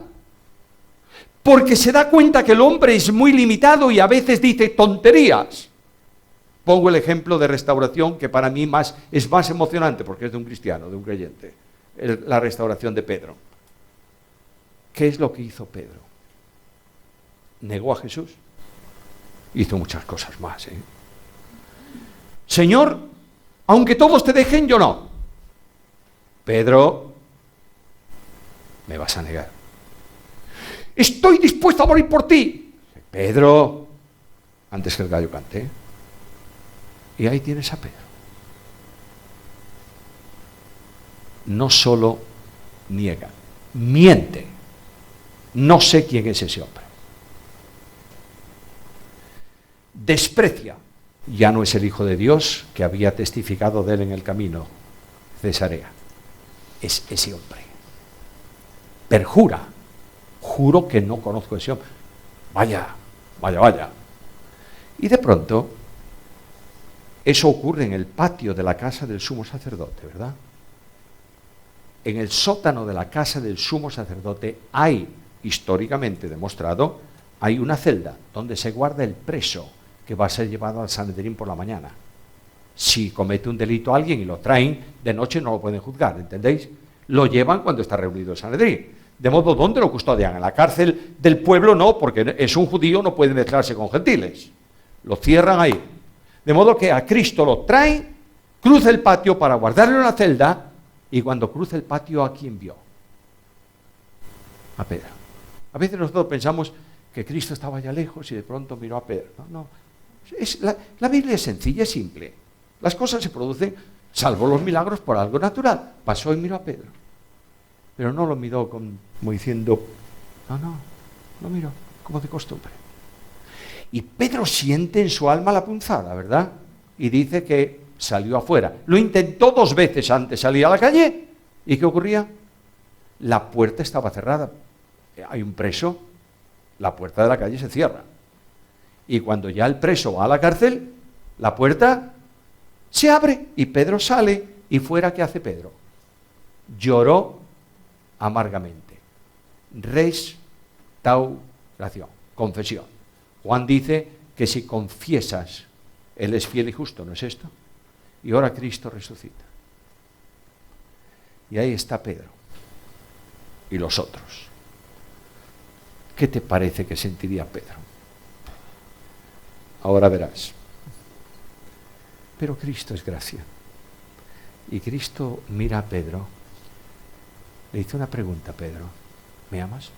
Porque se da cuenta que el hombre es muy limitado y a veces dice tonterías. Pongo el ejemplo de restauración que para mí es más emocionante porque es de un cristiano, de un creyente. La restauración de Pedro. ¿Qué es lo que hizo Pedro? Negó a Jesús. Hizo muchas cosas más. Señor, aunque todos te dejen, yo no. Pedro, me vas a negar. Estoy dispuesto a morir por ti. Pedro, antes que el gallo cante. Y ahí tienes a Pedro. No solo niega, miente. No sé quién es ese hombre. Desprecia. Ya no es el Hijo de Dios que había testificado de él en el camino, Cesarea. Es ese hombre. Perjura. Juro que no conozco a ese hombre. Vaya. Y de pronto, eso ocurre en el patio de la casa del sumo sacerdote, ¿verdad? En el sótano de la casa del sumo sacerdote hay, históricamente demostrado, hay una celda donde se guarda el preso que va a ser llevado al Sanedrín por la mañana. Si comete un delito alguien y lo traen, de noche no lo pueden juzgar, ¿entendéis? Lo llevan cuando está reunido el Sanedrín. De modo, ¿dónde lo custodian? En la cárcel del pueblo no, porque es un judío, no puede mezclarse con gentiles. Lo cierran ahí. De modo que a Cristo lo traen, cruza el patio para guardarlo en la celda, y cuando cruza el patio, ¿a quién vio? A Pedro. A veces nosotros pensamos que Cristo estaba allá lejos y de pronto miró a Pedro. No. La Biblia es sencilla, es simple. Las cosas se producen, salvo los milagros, por algo natural. Pasó y miró a Pedro. Pero no lo miró como diciendo, lo miró como de costumbre. Y Pedro siente en su alma la punzada, ¿verdad? Y dice que salió afuera. Lo intentó 2 veces antes de salir a la calle. ¿Y qué ocurría? La puerta estaba cerrada. Hay un preso, la puerta de la calle se cierra. Y cuando ya el preso va a la cárcel, la puerta se abre y Pedro sale. ¿Y fuera qué hace Pedro? Lloró amargamente. Restauración, confesión. Juan dice que si confiesas, Él es fiel y justo, ¿no es esto? Y ahora Cristo resucita. Y ahí está Pedro y los otros. ¿Qué te parece que sentiría Pedro? Ahora verás. Pero Cristo es gracia. Y Cristo mira a Pedro. Le hizo una pregunta a Pedro. ¿Me amas?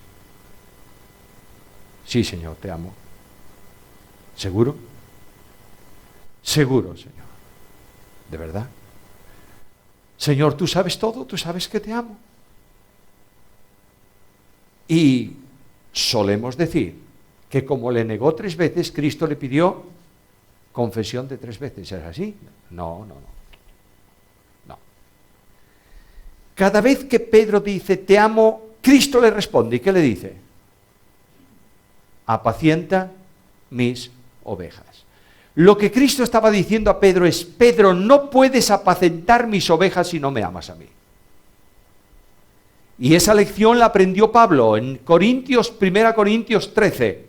Sí, Señor, te amo. ¿Seguro? Seguro, Señor. ¿De verdad? Señor, tú sabes todo, tú sabes que te amo. Y solemos decir, que como le negó 3 veces, Cristo le pidió confesión de 3 veces. ¿Es así? No. Cada vez que Pedro dice, te amo, Cristo le responde. ¿Y qué le dice? Apacienta mis ovejas. Lo que Cristo estaba diciendo a Pedro es, Pedro, no puedes apacentar mis ovejas si no me amas a mí. Y esa lección la aprendió Pablo en 1 Corintios 13,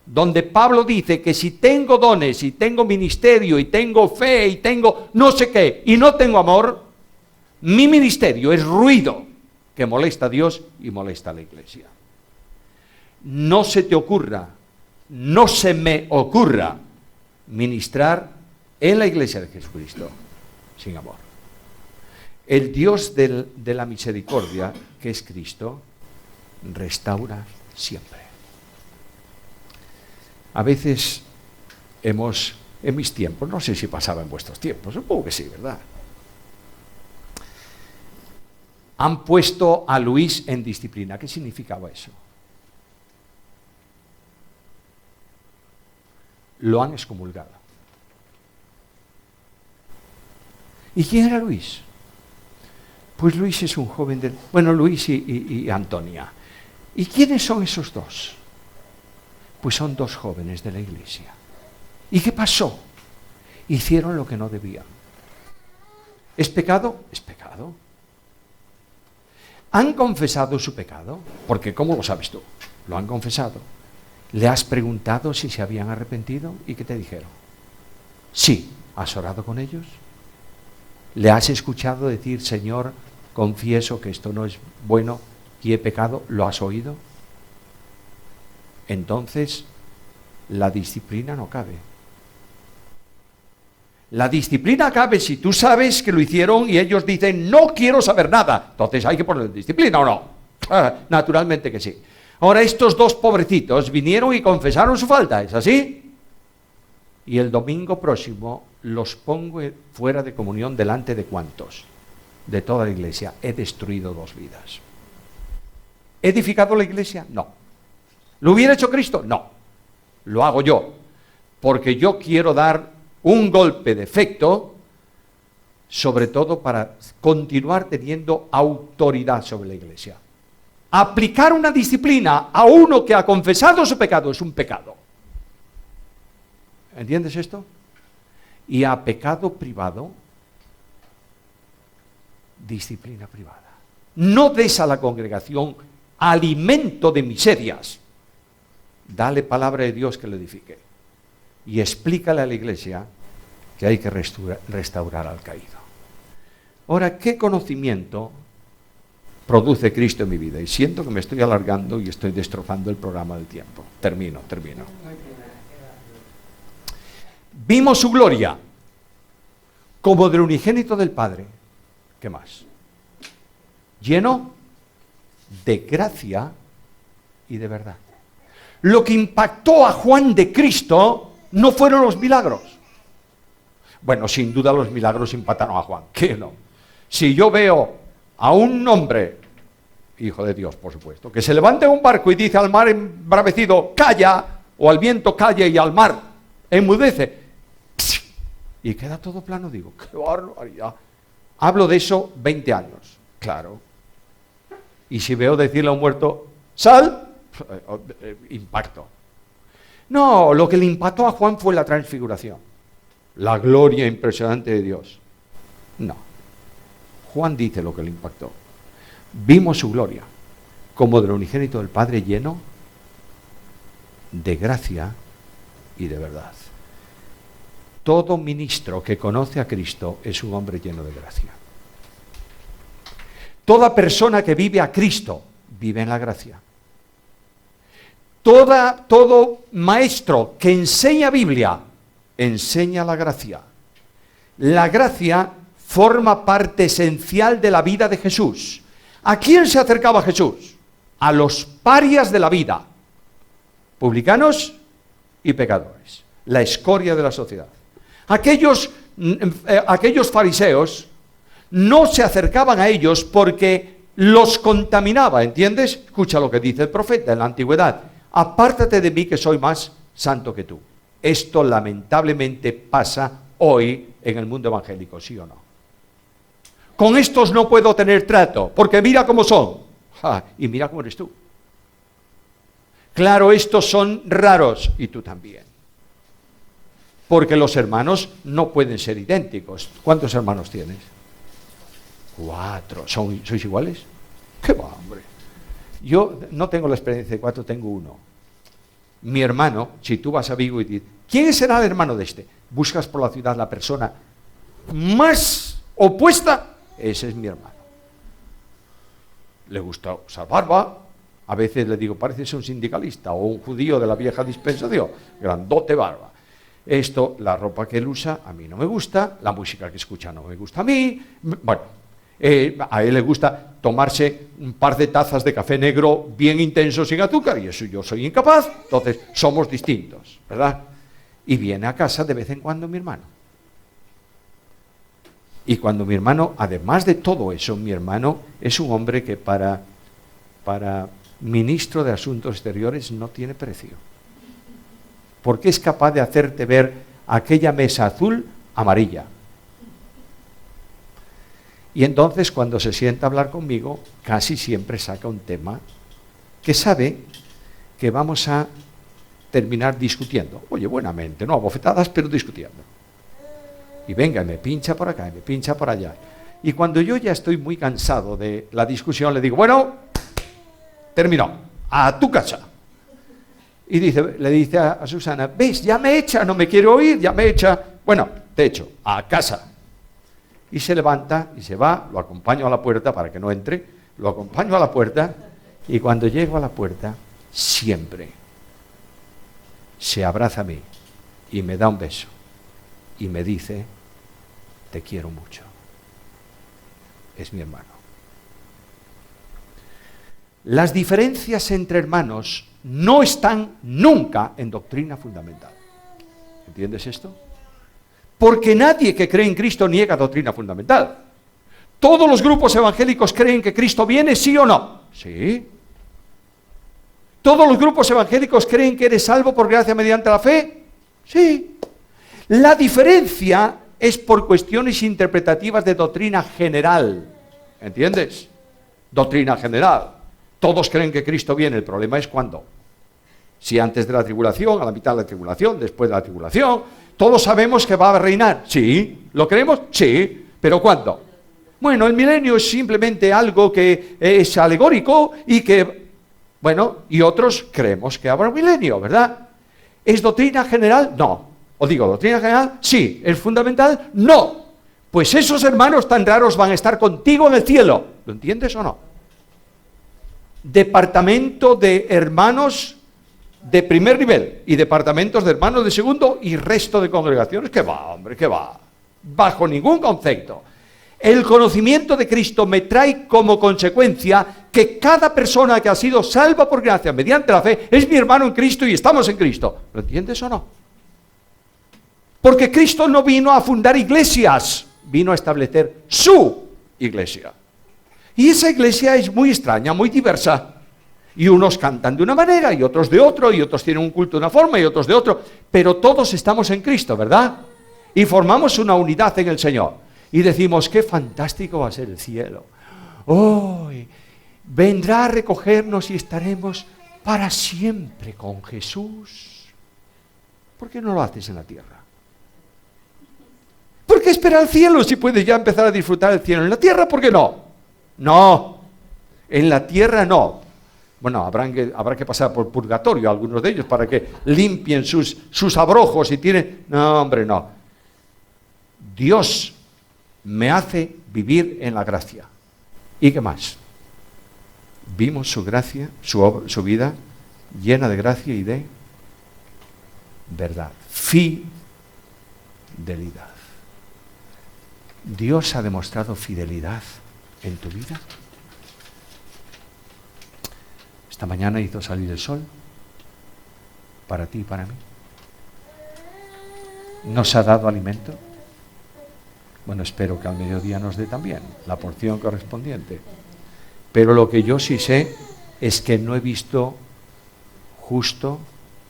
donde Pablo dice que si tengo dones, y tengo ministerio, y tengo fe, y tengo no sé qué, y no tengo amor, mi ministerio es ruido que molesta a Dios y molesta a la iglesia. No se te ocurra, no se me ocurra ministrar en la iglesia de Jesucristo sin amor. El Dios de la misericordia, que es Cristo, restaura siempre. A veces en mis tiempos, no sé si pasaba en vuestros tiempos, supongo que sí, ¿verdad? Han puesto a Luis en disciplina. ¿Qué significaba eso? Lo han excomulgado. ¿Y quién era Luis? Pues Luis es un joven de... Bueno, Luis y Antonia. ¿Y quiénes son esos dos? Pues son 2 jóvenes de la iglesia. ¿Y qué pasó? Hicieron lo que no debían. ¿Es pecado? Es pecado. ¿Han confesado su pecado? Porque ¿cómo lo sabes tú? Lo han confesado. ¿Le has preguntado si se habían arrepentido? ¿Y qué te dijeron? Sí. ¿Has orado con ellos? ¿Le has escuchado decir, Señor, confieso que esto no es bueno y he pecado? ¿Lo has oído? Entonces, la disciplina no cabe. La disciplina cabe si tú sabes que lo hicieron y ellos dicen, no quiero saber nada. Entonces, ¿hay que poner disciplina o no? Naturalmente que sí. Ahora, estos 2 pobrecitos vinieron y confesaron su falta, ¿es así? Y el domingo próximo los pongo fuera de comunión delante de ¿cuántos? De toda la iglesia. He destruido 2 vidas. ¿He edificado la iglesia? No. ¿Lo hubiera hecho Cristo? No. Lo hago yo. Porque yo quiero dar un golpe de efecto, sobre todo para continuar teniendo autoridad sobre la iglesia. Aplicar una disciplina a uno que ha confesado su pecado es un pecado. ¿Entiendes esto? Y a pecado privado, disciplina privada. No des a la congregación alimento de miserias. Dale palabra de Dios que lo edifique. Y explícale a la iglesia que hay que restaurar al caído. Ahora, ¿qué conocimiento produce Cristo en mi vida? Y siento que me estoy alargando y estoy destrozando el programa del tiempo. Termino. Vimos su gloria como del unigénito del Padre. ¿Qué más? Lleno de gracia y de verdad. Lo que impactó a Juan de Cristo no fueron los milagros. Bueno, sin duda los milagros impactaron a Juan. ¿Qué no? Si yo veo a un hombre, hijo de Dios, por supuesto, que se levanta en un barco y dice al mar embravecido, calla, o al viento calla y al mar enmudece, y queda todo plano, digo, qué barbaridad. Hablo de eso 20 años, claro. Y si veo decirle a un muerto, sal, impacto. No, lo que le impactó a Juan fue la transfiguración, la gloria impresionante de Dios. No, Juan dice lo que le impactó. Vimos su gloria, como del unigénito del Padre, lleno de gracia y de verdad. Todo ministro que conoce a Cristo es un hombre lleno de gracia. Toda persona que vive a Cristo vive en la gracia. Todo maestro que enseña Biblia enseña la gracia. La gracia forma parte esencial de la vida de Jesús. ¿A quién se acercaba Jesús? A los parias de la vida, publicanos y pecadores, la escoria de la sociedad. Aquellos fariseos no se acercaban a ellos porque los contaminaba, ¿entiendes? Escucha lo que dice el profeta en la antigüedad. apártate de mí que soy más santo que tú. Esto lamentablemente pasa hoy en el mundo evangélico, ¿sí o no? Con estos no puedo tener trato, porque mira cómo son. Y mira cómo eres tú. Claro, estos son raros, y tú también. Porque los hermanos no pueden ser idénticos. ¿Cuántos hermanos tienes? 4. ¿Sois iguales? ¡Qué va, hombre! Yo no tengo la experiencia de 4, tengo 1. Mi hermano, si tú vas a Vigo y dices, ¿quién será el hermano de este? Buscas por la ciudad la persona más opuesta, ese es mi hermano. Le gusta usar barba, a veces le digo, pareces un sindicalista o un judío de la vieja dispensación, grandote barba. Esto, la ropa que él usa, a mí no me gusta, la música que escucha no me gusta a mí, bueno, a él le gusta tomarse un par de tazas de café negro bien intenso sin azúcar, y eso yo soy incapaz, entonces somos distintos, ¿verdad? Y viene a casa de vez en cuando mi hermano. Y cuando mi hermano, además de todo eso, mi hermano es un hombre que para ministro de Asuntos Exteriores no tiene precio. Porque es capaz de hacerte ver aquella mesa azul amarilla. Y entonces cuando se sienta a hablar conmigo, casi siempre saca un tema que sabe que vamos a terminar discutiendo. Oye, buenamente, no a bofetadas, pero discutiendo. Y venga, y me pincha por acá, y me pincha por allá. Y cuando yo ya estoy muy cansado de la discusión, le digo, bueno, terminó, a tu casa. Y le dice a Susana, ¿ves? Ya me echa, no me quiero oír, ya me echa. Bueno, te echo, a casa. Y se levanta y se va, lo acompaño a la puerta para que no entre, lo acompaño a la puerta, y cuando llego a la puerta, siempre se abraza a mí y me da un beso y me dice, te quiero mucho. Es mi hermano. Las diferencias entre hermanos no están nunca en doctrina fundamental. ¿Entiendes esto? Porque nadie que cree en Cristo niega doctrina fundamental. ¿Todos los grupos evangélicos creen que Cristo viene, sí o no? Sí. ¿Todos los grupos evangélicos creen que eres salvo por gracia mediante la fe? Sí. La diferencia es por cuestiones interpretativas de doctrina general. ¿Entiendes? Doctrina general. Todos creen que Cristo viene, el problema es cuándo. Si antes de la tribulación, a la mitad de la tribulación, después de la tribulación, todos sabemos que va a reinar. Sí. ¿Lo creemos? Sí. ¿Pero cuándo? Bueno, el milenio es simplemente algo que es alegórico y que, bueno, y otros creemos que habrá un milenio, ¿verdad? ¿Es doctrina general? No. O digo, ¿doctrina general? Sí. ¿Es fundamental? No. Pues esos hermanos tan raros van a estar contigo en el cielo. ¿Lo entiendes o no? Departamento de hermanos de primer nivel y departamentos de hermanos de segundo y resto de congregaciones. ¿Qué va, hombre? ¿Qué va? Bajo ningún concepto. El conocimiento de Cristo me trae como consecuencia que cada persona que ha sido salva por gracia mediante la fe es mi hermano en Cristo y estamos en Cristo. ¿Lo entiendes o no? Porque Cristo no vino a fundar iglesias, vino a establecer su iglesia. Y esa iglesia es muy extraña, muy diversa. Y unos cantan de una manera y otros de otro, y otros tienen un culto de una forma y otros de otro. Pero todos estamos en Cristo, ¿verdad? Y formamos una unidad en el Señor. Y decimos, qué fantástico va a ser el cielo. Hoy vendrá a recogernos y estaremos para siempre con Jesús. ¿Por qué no lo haces en la tierra? ¿Por qué esperar al cielo si puedes ya empezar a disfrutar del cielo? ¿En la tierra por qué no? No, en la tierra no. Bueno, habrá que pasar por purgatorio algunos de ellos para que limpien sus abrojos y tienen... No, hombre, no. Dios me hace vivir en la gracia. ¿Y qué más? Vimos su gracia, su vida llena de gracia y de verdad. Fidelidad. Dios ha demostrado fidelidad en tu vida. Esta mañana hizo salir el sol para ti y para mí. ¿Nos ha dado alimento? Bueno, espero que al mediodía nos dé también la porción correspondiente. Pero lo que yo sí sé es que no he visto justo,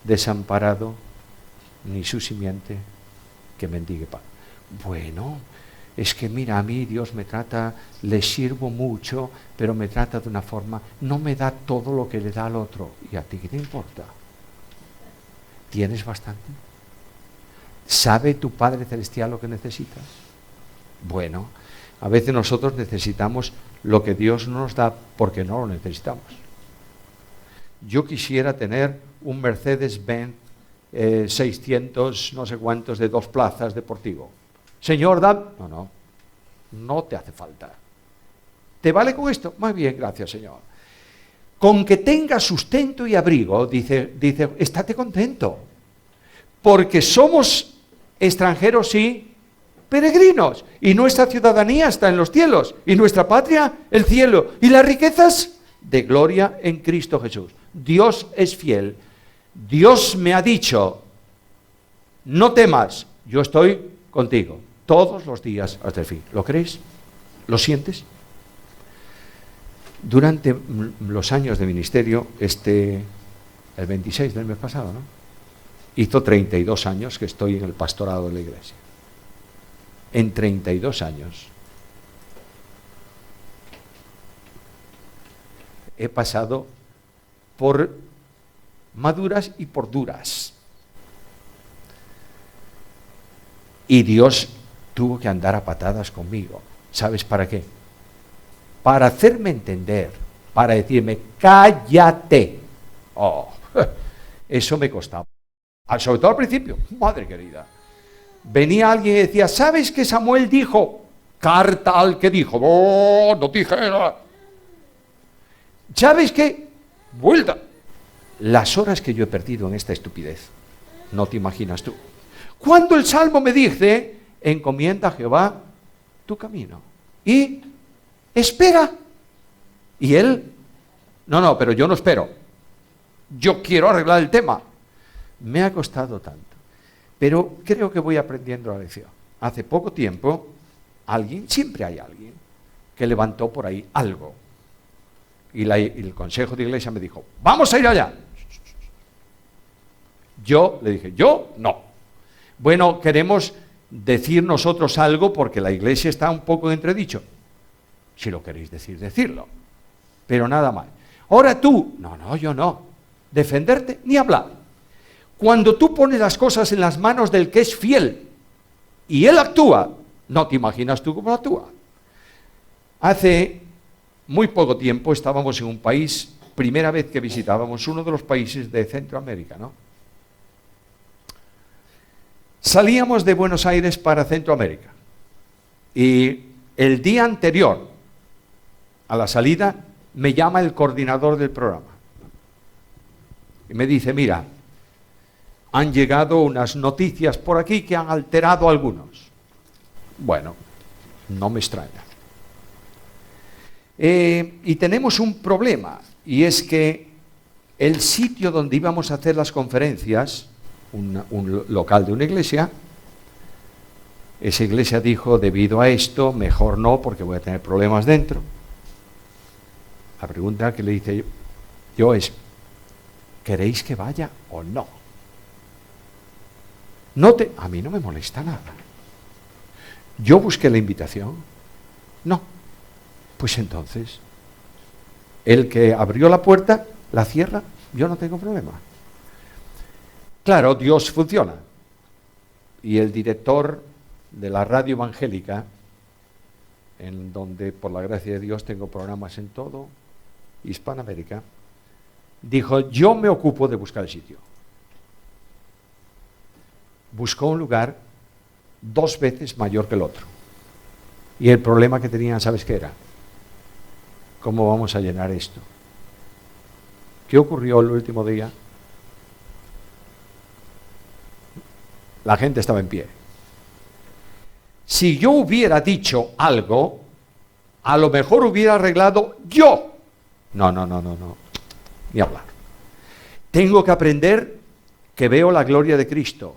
desamparado, ni su simiente que mendigue pan. Bueno, es que mira, a mí Dios me trata, le sirvo mucho, pero me trata de una forma, no me da todo lo que le da al otro. ¿Y a ti qué te importa? ¿Tienes bastante? ¿Sabe tu Padre Celestial lo que necesitas? Bueno, a veces nosotros necesitamos lo que Dios no nos da porque no lo necesitamos. Yo quisiera tener un Mercedes-Benz 600, no sé cuántos, de 2 plazas deportivo. Señor, no te hace falta. ¿Te vale con esto? Muy bien, gracias, Señor. Con que tengas sustento y abrigo, dice, estate contento. Porque somos extranjeros y peregrinos. Y nuestra ciudadanía está en los cielos. Y nuestra patria, el cielo. Y las riquezas de gloria en Cristo Jesús. Dios es fiel. Dios me ha dicho, no temas, yo estoy contigo todos los días hasta el fin. ¿Lo crees? ¿Lo sientes? Durante los años de ministerio, el 26 del mes pasado, ¿no? Hizo 32 años que estoy en el pastorado de la iglesia. En 32 años he pasado por maduras y por duras. Y Dios tuvo que andar a patadas conmigo. ¿Sabes para qué? Para hacerme entender, para decirme, cállate. Oh, eso me costaba. Sobre todo al principio, madre querida. Venía alguien y decía, ¿sabes que Samuel dijo? Carta al que dijo, no dije nada. ¿Sabes qué? Vuelta. Las horas que yo he perdido en esta estupidez, no te imaginas tú. Cuando el Salmo me dice, encomienda a Jehová tu camino y espera. Y él, no, pero yo no espero. Yo quiero arreglar el tema. Me ha costado tanto, pero creo que voy aprendiendo la lección. Hace poco tiempo, siempre hay alguien, que levantó por ahí algo. Y el consejo de iglesia me dijo, vamos a ir allá. Yo le dije, yo no. Bueno, queremos decir nosotros algo porque la iglesia está un poco en entredicho. Si lo queréis decir, decirlo. Pero nada más. Ahora tú, no, yo no. Defenderte ni hablar. Cuando tú pones las cosas en las manos del que es fiel y él actúa, no te imaginas tú cómo actúa. Hace muy poco tiempo estábamos en un país, primera vez que visitábamos uno de los países de Centroamérica, ¿no? Salíamos de Buenos Aires para Centroamérica y el día anterior a la salida me llama el coordinador del programa y me dice, mira, han llegado unas noticias por aquí que han alterado a algunos. Bueno, no me extraña. Y tenemos un problema, y es que el sitio donde íbamos a hacer las conferencias, un local de una iglesia, esa iglesia dijo, debido a esto, mejor no, porque voy a tener problemas dentro. La pregunta que le hice yo es, ¿queréis que vaya o no? A mí no me molesta nada. Yo busqué la invitación. No. Pues entonces, el que abrió la puerta, la cierra, yo no tengo problema. Claro, Dios funciona. Y el director de la radio evangélica, en donde por la gracia de Dios tengo programas en todo Hispanoamérica, dijo, yo me ocupo de buscar el sitio. Buscó un lugar 2 veces mayor que el otro. Y el problema que tenían, ¿sabes qué era? ¿Cómo vamos a llenar esto? ¿Qué ocurrió el último día? La gente estaba en pie. Si yo hubiera dicho algo, a lo mejor hubiera arreglado yo. No. Ni hablar. Tengo que aprender que veo la gloria de Cristo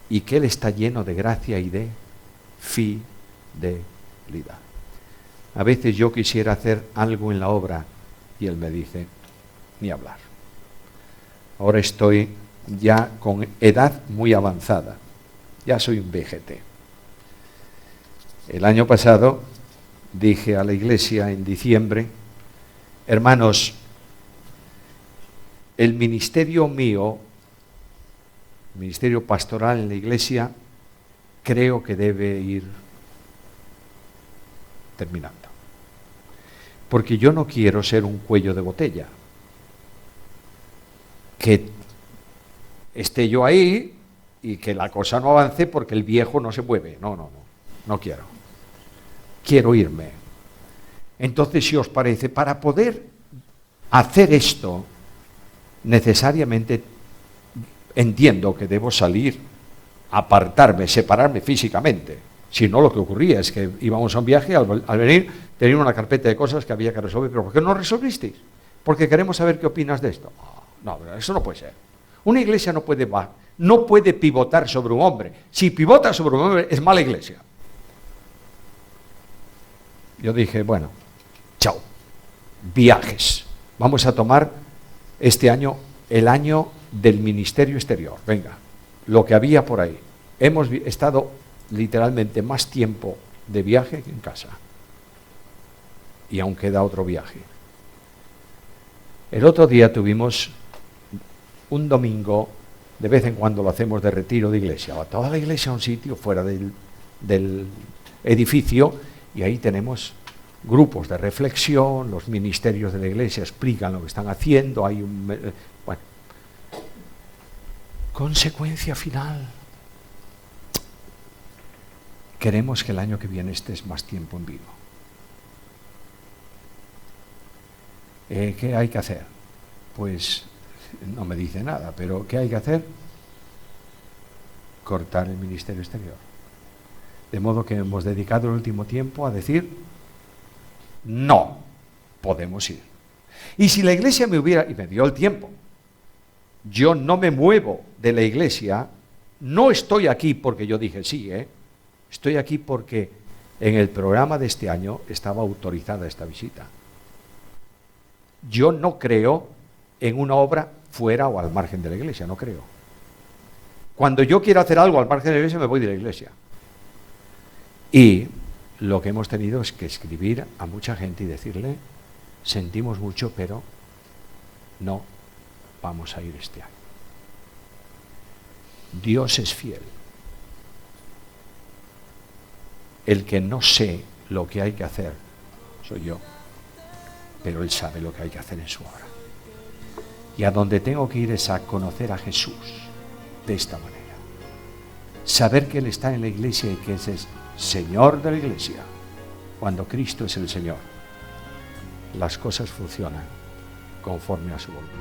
y que Él está lleno de gracia y de fidelidad. A veces yo quisiera hacer algo en la obra y Él me dice, ni hablar. Ahora estoy ya con edad muy avanzada. Ya soy un vejete. El año pasado dije a la iglesia en diciembre: hermanos, el ministerio mío, ministerio pastoral en la iglesia, creo que debe ir terminando. Porque yo no quiero ser un cuello de botella. Que esté yo ahí y que la cosa no avance porque el viejo no se mueve. No quiero. Quiero irme. Entonces, si os parece, para poder hacer esto, necesariamente entiendo que debo salir, apartarme, separarme físicamente. Si no, lo que ocurría es que íbamos a un viaje, al venir tenía una carpeta de cosas que había que resolver. ¿Pero por qué no resolvisteis? Porque queremos saber qué opinas de esto. No, eso no puede ser. Una iglesia no puede pivotar sobre un hombre. Si pivota sobre un hombre, es mala iglesia. Yo dije, bueno, chao, viajes. Vamos a tomar este año el año del ministerio exterior. Venga, lo que había por ahí. Hemos estado literalmente más tiempo de viaje que en casa. Y aún queda otro viaje. El otro día tuvimos un domingo, de vez en cuando lo hacemos de retiro de iglesia. Va toda la iglesia a un sitio fuera del edificio y ahí tenemos grupos de reflexión, los ministerios de la iglesia explican lo que están haciendo, hay un... bueno. Consecuencia final. Queremos que el año que viene estés más tiempo en vivo. ¿Qué hay que hacer? Pues no me dice nada, pero ¿qué hay que hacer? Cortar el ministerio exterior. De modo que hemos dedicado el último tiempo a decir, no podemos ir. Y si la iglesia me dio el tiempo, yo no me muevo de la iglesia, no estoy aquí porque yo dije sí, estoy aquí porque en el programa de este año estaba autorizada esta visita. Yo no creo en una obra fuera o al margen de la iglesia, no creo. Cuando yo quiero hacer algo al margen de la iglesia, me voy de la iglesia. Y lo que hemos tenido es que escribir a mucha gente y decirle, sentimos mucho, pero no vamos a ir este año. Dios es fiel. El que no sé lo que hay que hacer soy yo, pero Él sabe lo que hay que hacer en su hora. Y a donde tengo que ir es a conocer a Jesús de esta manera. Saber que Él está en la iglesia y que ese es Señor de la iglesia. Cuando Cristo es el Señor, las cosas funcionan conforme a su voluntad.